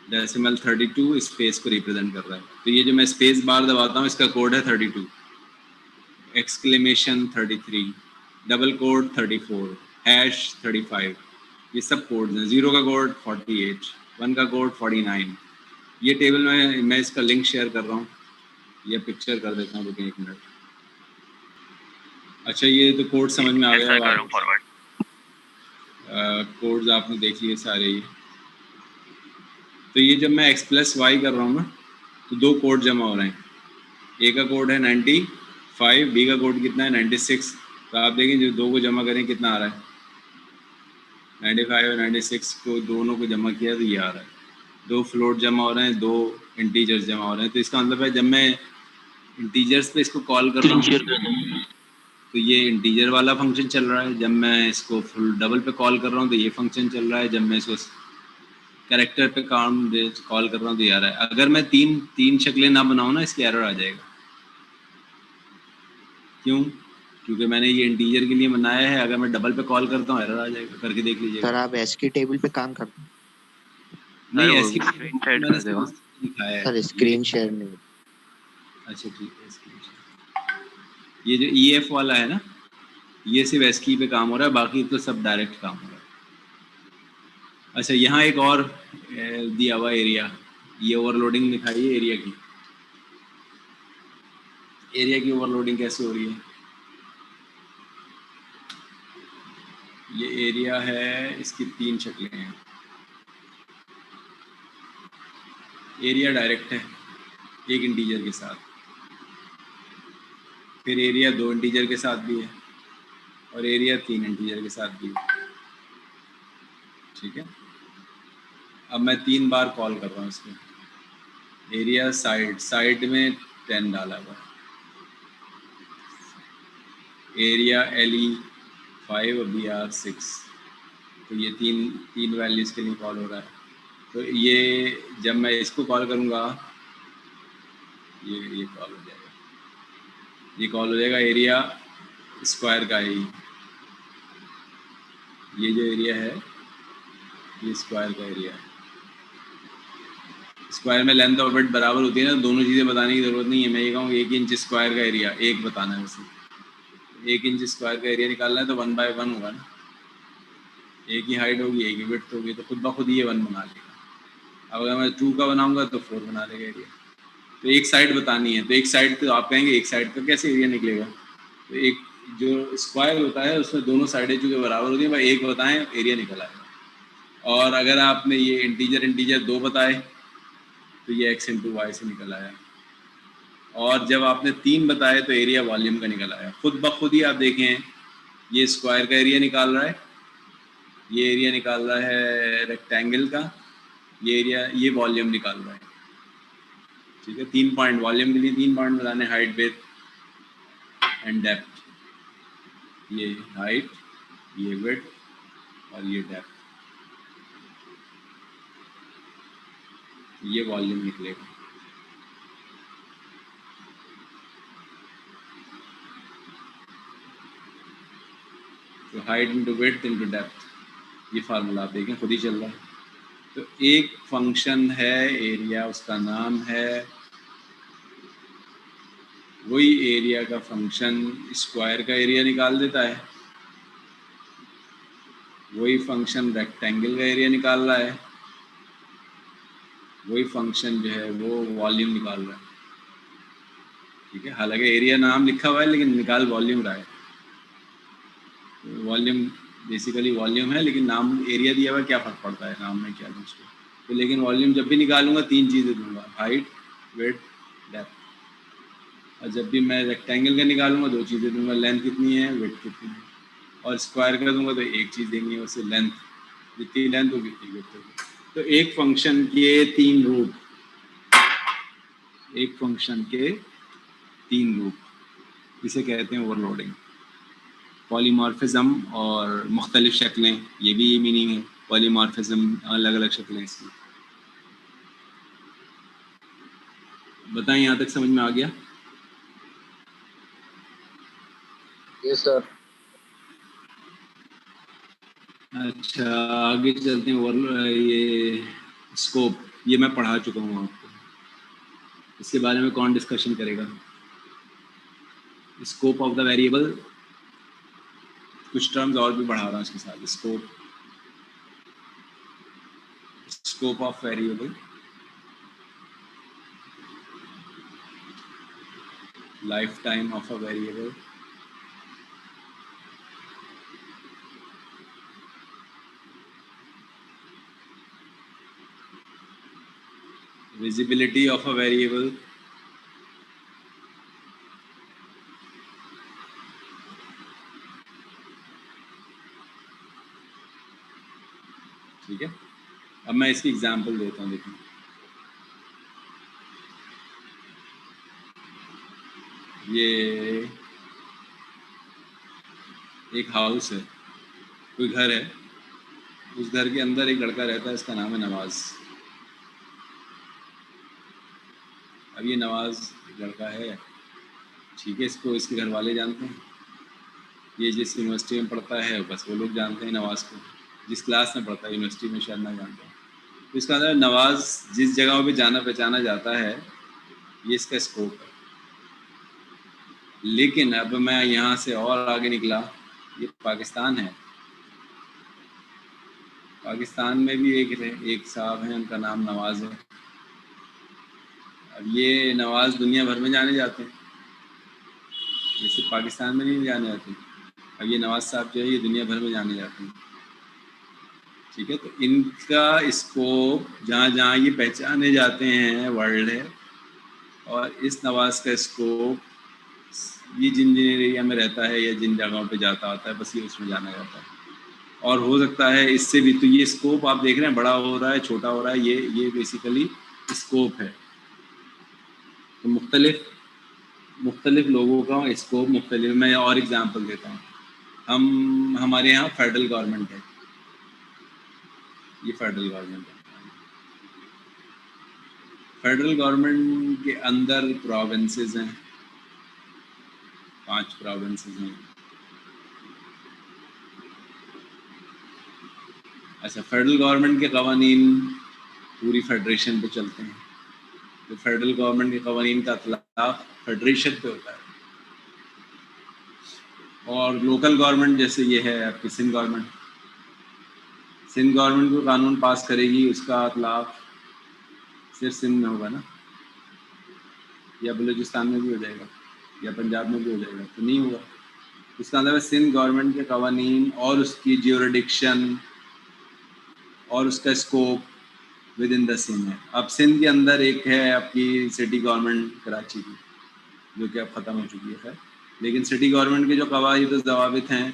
डेसिमल 32 स्पेस को रिप्रेजेंट कर रहा है, तो ये जो मैं स्पेस बार दबाता हूँ इसका कोड है 32, एक्सक्लेमेशन 33, डबल कोड 34, हैश 35, ये सब कोड्स हैं। 0 का कोड 48, 1 का कोड 49। ये टेबल में मैं इसका लिंक शेयर कर रहा हूँ, ये पिक्चर कर देता हूँ, रुकिए 1 मिनट। अच्छा ये तो कोड समझ में आ गया, कोड्स आपने देख लिए सारे ये। तो ये जब मैं x प्लस वाई कर रहा हूँ ना, तो 2 कोड जमा हो रहे हैं। ए का कोड है 95, बी का कोड कितना है 96। तो आप देखें जो 2 को जमा करें कितना आ रहा है, 95 और 96 को दोनों को जमा किया तो ये आ रहा है। 2 फ्लोट जमा हो रहे हैं, 2 इंटीजर्स जमा हो रहे हैं। तो इसका मतलब है जब मैं इंटीजर्स पे इसको कॉल कर रहा हूँ तो ये इंटीजर वाला फंक्शन चल रहा है। जब मैं इसको फुल डबल पे कॉल कर रहा हूँ तो ये फंक्शन चल रहा है। जब मैं इसको कैरेक्टर पे कॉल कर रहा हूँ तो ये आ रहा है। अगर मैं तीन शक्लें ना बनाऊँ ना, इसकी एरर आ जाएगा। क्यों? क्योंकि मैंने ये इंटीजर के लिए बनाया है। अगर मैं डबल पे कॉल करता हूँ एरर आ जाएगा, करके देख लीजिएगा।
सर आप एसकी टेबल पे काम करते हैं?
नहीं,
वो
ऐसी
screen share
मैंने
कर देगा।
दिखाया है।
सर स्क्रीन शेयर नहीं।
अच्छा ठीक है, स्क्रीन शेयर। ये जो EF वाला है ना, ये सिर्फ एसकी पे काम हो रहा है, बाकी तो सब डायरेक्ट काम हो रहा है। अच्छा यहाँ एक और दिया हुआ एरिया, ये ओवरलोडिंग दिखाई है एरिया की। एरिया की ओवरलोडिंग कैसे हो रही है? ये एरिया है, इसकी 3 शक्लें हैं। एरिया डायरेक्ट है एक इंटीजर के साथ, फिर एरिया 2 इंटीजर के साथ भी है, और एरिया 3 इंटीजर के साथ भी है, ठीक है। अब मैं 3 बार कॉल कर रहा हूँ इसको। एरिया साइड में 10 डाला हुआ है। एरिया LE 5 और BR 6, तो ये तीन वैल्यूज़ के लिए कॉल हो रहा है। तो ये जब मैं इसको कॉल करूँगा ये कॉल हो जाएगा, ये कॉल हो जाएगा एरिया स्क्वायर का ही। ये जो एरिया है ये स्क्वायर का एरिया है। स्क्वायर में लेंथ और विड्थ बराबर होती है ना, दोनों चीज़ें बताने की ज़रूरत नहीं है। मैं ये कहूँ 1 इंच स्क्वायर का एरिया 1 बताना है वैसे। 1 इंच स्क्वायर का एरिया निकालना है तो 1 बाय 1 होगा ना, एक ही हाइट होगी, एक ही विड्थ होगी, तो खुद ब खुद ये 1 बना लेगा। अब अगर मैं 2 का बनाऊंगा तो 4 बना लेगा एरिया। तो एक साइड बतानी है, तो एक साइड, तो आप कहेंगे एक साइड का कैसे एरिया निकलेगा? तो एक जो स्क्वायर होता है उसमें दोनों साइडें चूँकि बराबर होती हैं, भाई 1 बताएं एरिया निकल आएगा। और अगर आपने ये इंटीजर 2 बताए तो ये x इंटू वाई से निकल आया। और जब आपने 3 बताए तो एरिया वॉल्यूम का निकल आया। खुद ब खुद ही आप देखें, ये स्क्वायर का एरिया निकाल रहा है, ये एरिया निकाल रहा है रेक्टेंगल का, ये एरिया, ये वॉल्यूम निकाल रहा है। ठीक है, 3 पॉइंट वॉल्यूम के लिए 3 पॉइंट बताने, हाइट, विड्थ एंड डेप्थ। ये हाइट, ये विड्थ और ये डेप्थ, ये वॉल्यूम निकलेगा। तो height into width into depth, ये फार्मूला आप देखें खुद ही चल रहा है। तो एक फंक्शन है एरिया, उसका नाम है, वही एरिया का फंक्शन स्क्वायर का एरिया निकाल देता है, वही फंक्शन रेक्टेंगल का एरिया निकाल रहा है, वही फंक्शन जो है वो वॉल्यूम निकाल रहा है। ठीक है, हालांकि एरिया नाम लिखा हुआ है लेकिन निकाल वॉल्यूम रहा है। वॉल्यूम बेसिकली वॉल्यूम है, लेकिन नाम एरिया दिया हुआ है, क्या फ़र्क पड़ता है नाम में क्या दूँ उसको। तो लेकिन वॉल्यूम जब भी निकालूंगा 3 चीज़ें दूंगा, हाइट, विड्थ, डेप्थ। और जब भी मैं रेक्टेंगल का निकालूंगा 2 चीज़ें दूंगा, लेंथ कितनी है, विड्थ कितनी है। और स्क्वायर का दूंगा तो एक चीज़ देंगे, उससे लेंथ, जितनी लेंथ होगी उतनी विड्थ होगी। तो एक फंक्शन के 3 रूप, एक फंक्शन के 3 रूप, इसे कहते हैं ओवरलोडिंग। पॉलीमॉर्फिज्म और मुख्तलिफ शक्लें, ये भी ये मीनिंग है। पॉलीमॉर्फिज्म, अलग अलग शक्लें इसकी। बताएं, यहाँ तक समझ में आ गया?
Yes sir.
अच्छा, आगे चलते हैं। ये स्कोप, ये मैं पढ़ा चुका हूँ आपको, इसके बारे में कौन डिस्कशन करेगा? स्कोप ऑफ द वेरिएबल, कुछ टर्म्स और भी बढ़ा रहा हूँ इसके साथ। Scope of variable, life time of a variable, visibility of a variable, ठीक है। अब मैं इसकी एग्जांपल देता हूँ, देखिए ये एक हाउस है, कोई घर है, उस घर के अंदर एक लड़का रहता है, इसका नाम है नवाज। अब ये नवाज एक लड़का है, ठीक है, इसको इसके घर वाले जानते हैं, ये जिस यूनिवर्सिटी में पढ़ता है बस वो लोग जानते हैं नवाज को, जिस क्लास में पढ़ता है यूनिवर्सिटी में शायद ना जानते हैं। तो इसका अंदर नवाज जिस जगह पे जाना पहचाना जाता है, ये इसका स्कोप है। लेकिन अब मैं यहाँ से और आगे निकला, ये पाकिस्तान है, पाकिस्तान में भी एक साहब हैं, उनका नाम नवाज है। अब ये नवाज दुनिया भर में जाने जाते हैं, ये सिर्फ पाकिस्तान में नहीं जाने जाते। अब ये नवाज साहब जो है ये दुनिया भर में जाने जाते हैं, ठीक है। तो इनका स्कोप जहाँ जहाँ ये पहचाने जाते हैं वर्ल्ड है, और इस नवाज का स्कोप ये जिन जिन एरिया में रहता है या जिन जगहों पे जाता आता है बस ये उसमें जाना जाता है। और हो सकता है इससे भी, तो ये स्कोप आप देख रहे हैं बड़ा हो रहा है, छोटा हो रहा है, ये बेसिकली स्कोप है। तो मुख्तलिफ लोगों का स्कोप मुख्तलिफ। मैं और एग्जांपल देता हूँ, हमारे यहाँ फेडरल गवर्नमेंट है, ये फेडरल गवर्नमेंट है। फेडरल गवर्नमेंट के अंदर प्रोविंसेस हैं, 5 प्रोविंसेस हैं। अच्छा, फेडरल गवर्नमेंट के कवानीन पूरी फेडरेशन पे चलते हैं, तो फेडरल गवर्नमेंट के कवानीन का इतलाक़ फेडरेशन पे होता है। और लोकल गवर्नमेंट जैसे ये है आपकी सिंध गवर्नमेंट, सिंध गवर्नमेंट को कानून पास करेगी, उसका इतलाक़ सिर्फ सिंध में होगा ना, या बलूचिस्तान में भी हो जाएगा, या पंजाब में भी हो जाएगा? तो नहीं होगा। इसका मतलब है सिंध गवर्नमेंट के कवानीन और उसकी ज्यूरिडिक्शन और उसका scope with in the same है। अब सिंध के अंदर एक है आपकी सिटी गवर्नमेंट कराची की, जो कि अब ख़त्म हो चुकी है खैर, लेकिन सिटी गवर्नमेंट के जो कवायद और ज़वाबित हैं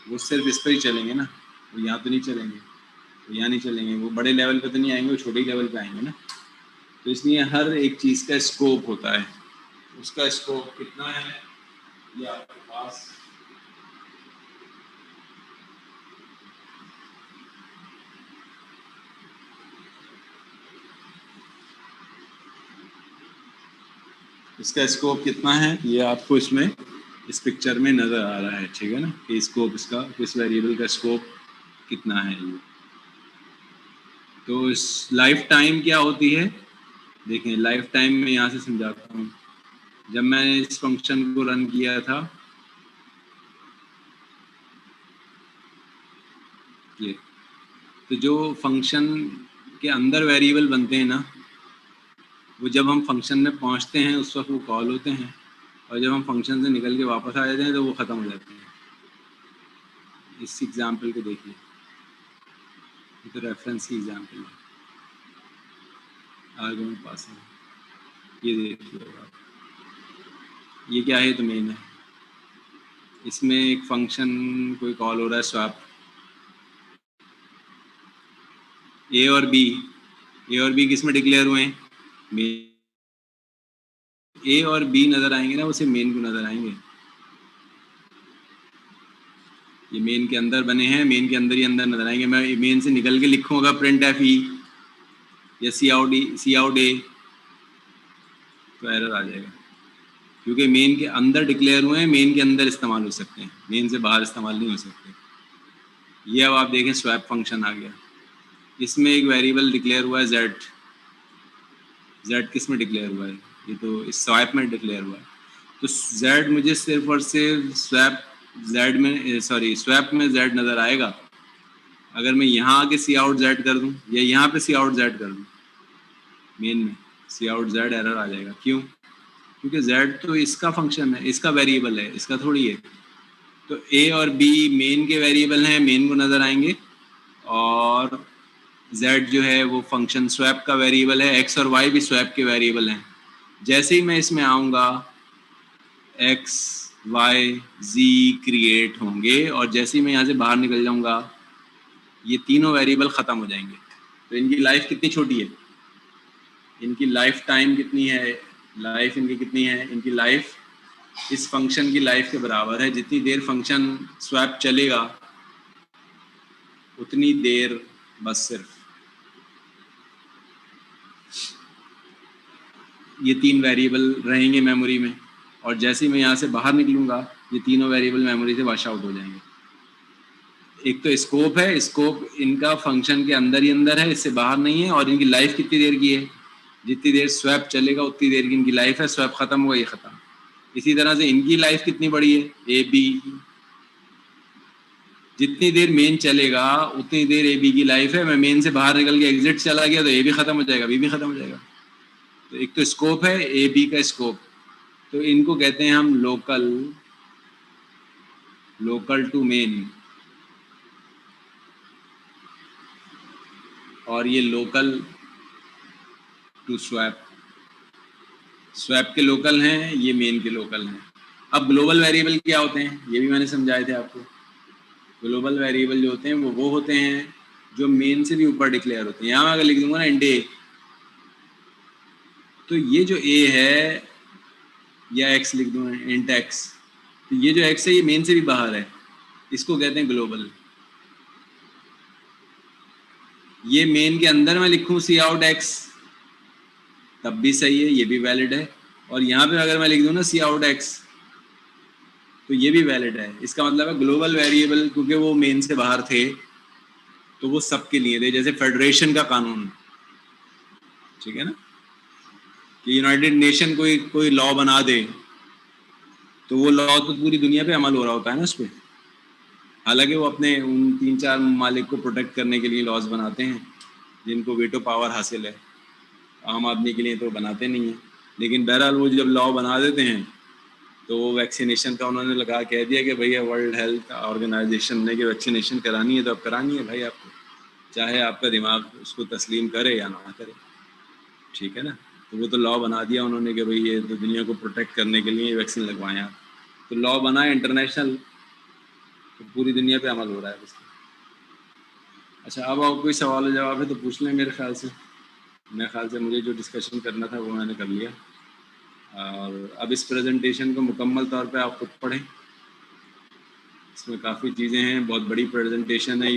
वो सिर्फ इस पर ही चलेंगे ना, वो यहाँ तो नहीं चलेंगे, वो यहाँ नहीं चलेंगे, वो बड़े लेवल पे तो नहीं आएंगे, वो छोटे लेवल पे आएंगे ना। तो इसलिए हर एक चीज़ का स्कोप होता है, उसका स्कोप कितना है ये आपके पास इसका स्कोप कितना है ये आपको इसमें इस पिक्चर में नज़र आ रहा है, ठीक है ना, कि स्कोप इसका इस वेरिएबल का स्कोप कितना है ये। तो इस लाइफ टाइम क्या होती है, देखें लाइफ टाइम में यहाँ से समझाता हूँ। जब मैंने इस फंक्शन को रन किया था, ये तो जो फंक्शन के अंदर वेरिएबल बनते हैं ना, वो जब हम फंक्शन में पहुँचते हैं उस वक्त वो कॉल होते हैं, और जब हम फंक्शन से निकल के वापस आ जाते हैं तो वो ख़त्म हो जाते हैं। इस एग्जाम्पल को देखिए, ये तो रेफरेंस की एग्जाम्पल है, आर्गुमेंट पासिंग, ये देखिए आप, ये क्या है, तो मेन है, इसमें एक फंक्शन कोई कॉल हो रहा है स्वैप, ए और बी किस में डिक्लेयर हुए हैं, ए और बी नज़र आएंगे ना, उसे मेन को नज़र आएंगे, ये मेन के अंदर बने हैं, मेन के अंदर ही अंदर नज़र आएंगे। मैं मेन से निकल के लिखूँगा प्रिंट एफ ई या सी आउट ए, तो एरर आ जाएगा, क्योंकि मेन के अंदर डिक्लेयर हुए हैं, मेन के अंदर इस्तेमाल हो सकते हैं, मेन से बाहर इस्तेमाल नहीं हो सकते। ये अब आप देखें स्वैप फंक्शन आ गया, इसमें एक वेरिएबल डिक्लेयर हुआ है जेड किस में डिक्लेयर हुआ है, ये तो इस स्वैप में डिक्लेयर हुआ है। तो जेड मुझे सिर्फ और सिर्फ स्वैप में जेड नज़र आएगा अगर मैं यहाँ आके सी आउट जेड कर दूँ या यहाँ पे सी आउट जेड कर दूँ, मेन में सी आउट जेड एरर आ जाएगा। क्यों? क्योंकि जेड तो इसका फंक्शन है, इसका वेरिएबल है, इसका थोड़ी है। तो ए और बी मेन के वेरिएबल हैं, मेन को नज़र आएंगे, और z जो है वो फंक्शन स्वैप का वेरिएबल है, x और y भी स्वैप के वेरिएबल हैं। जैसे ही मैं इसमें आऊँगा x y z क्रिएट होंगे, और जैसे ही मैं यहाँ से बाहर निकल जाऊँगा ये तीनों वेरिएबल ख़त्म हो जाएंगे। तो इनकी लाइफ कितनी छोटी है, इनकी लाइफ टाइम कितनी है, लाइफ इनकी कितनी है, इनकी लाइफ इस फंक्शन की लाइफ के बराबर है। जितनी देर फंक्शन स्वैप चलेगा उतनी देर बस सिर्फ ये तीन वेरिएबल रहेंगे मेमोरी में, और जैसे ही मैं यहाँ से बाहर निकलूँगा ये तीनों वेरिएबल मेमोरी से वॉश आउट हो जाएंगे। एक तो स्कोप है, स्कोप इनका फंक्शन के अंदर ही अंदर है, इससे बाहर नहीं है, और इनकी लाइफ कितनी देर की है, जितनी देर स्वैप चलेगा उतनी देर की इनकी लाइफ है, स्वैप ख़त्म हुआ ये ख़त्म। इसी तरह से इनकी लाइफ कितनी बड़ी है, ए बी, जितनी देर मेन चलेगा उतनी देर ए बी की लाइफ है। मैं मेन से बाहर निकल के एग्जिट चला गया तो ए भी ख़त्म हो जाएगा, बी भी ख़त्म हो जाएगा। तो एक तो स्कोप है, ए बी का स्कोप, तो इनको कहते हैं हम लोकल टू मेन, और ये लोकल टू स्वैप, स्वैप के लोकल हैं, ये मेन के लोकल हैं। अब ग्लोबल वेरिएबल क्या होते हैं ये भी मैंने समझाए थे आपको। ग्लोबल वेरिएबल जो होते हैं वो होते हैं जो मेन से भी ऊपर डिक्लेयर होते हैं। यहाँ मैं अगर लिख दूंगा ना इंट ए, तो ये जो ए है, या एक्स लिख दूँ इंट एक्स, तो ये जो एक्स है ये मेन से भी बाहर है, इसको कहते हैं ग्लोबल। ये मेन के अंदर मैं लिखूँ सी आउट एक्स तब भी सही है, ये भी वैलिड है, और यहाँ पे अगर मैं लिख दूँ ना सी आउट एक्स तो ये भी वैलिड है। इसका मतलब है ग्लोबल वेरिएबल, क्योंकि वो मेन से बाहर थे तो वो सबके लिए थे, जैसे फेडरेशन का कानून, ठीक है ना, कि यूनाइटेड नेशन कोई लॉ बना दे तो वो लॉ तो पूरी दुनिया पे अमल हो रहा होता है ना उस पर। हालांकि वो अपने उन 3-4 ममालिक को प्रोटेक्ट करने के लिए लॉज बनाते हैं जिनको वेटो पावर हासिल है, आम आदमी के लिए तो बनाते नहीं हैं। लेकिन बहरहाल वो जब लॉ बना देते हैं तो वो वैक्सीनेशन का उन्होंने लगा कह दिया कि भैया वर्ल्ड हेल्थ ऑर्गेनाइजेशन ने कि वैक्सीनेशन करानी है तो अब करानी है भाई आपको, चाहे आपका दिमाग उसको तस्लीम करे या ना करे, ठीक है ना। तो वो तो लॉ बना दिया उन्होंने कि भाई ये तो दुनिया को प्रोटेक्ट करने के लिए वैक्सीन लगवाएं आप, तो लॉ बना है इंटरनेशनल, तो पूरी दुनिया पे अमल हो रहा है उसका। अच्छा, अब और कोई सवाल जवाब है तो पूछ लें। मेरे ख्याल से मुझे जो डिस्कशन करना था वो मैंने कर लिया, और अब इस प्रेजेंटेशन को मुकम्मल तौर पे आप खुद पढ़ें। इसमें काफ़ी चीज़ें हैं, बहुत बड़ी प्रेजेंटेशन है ये।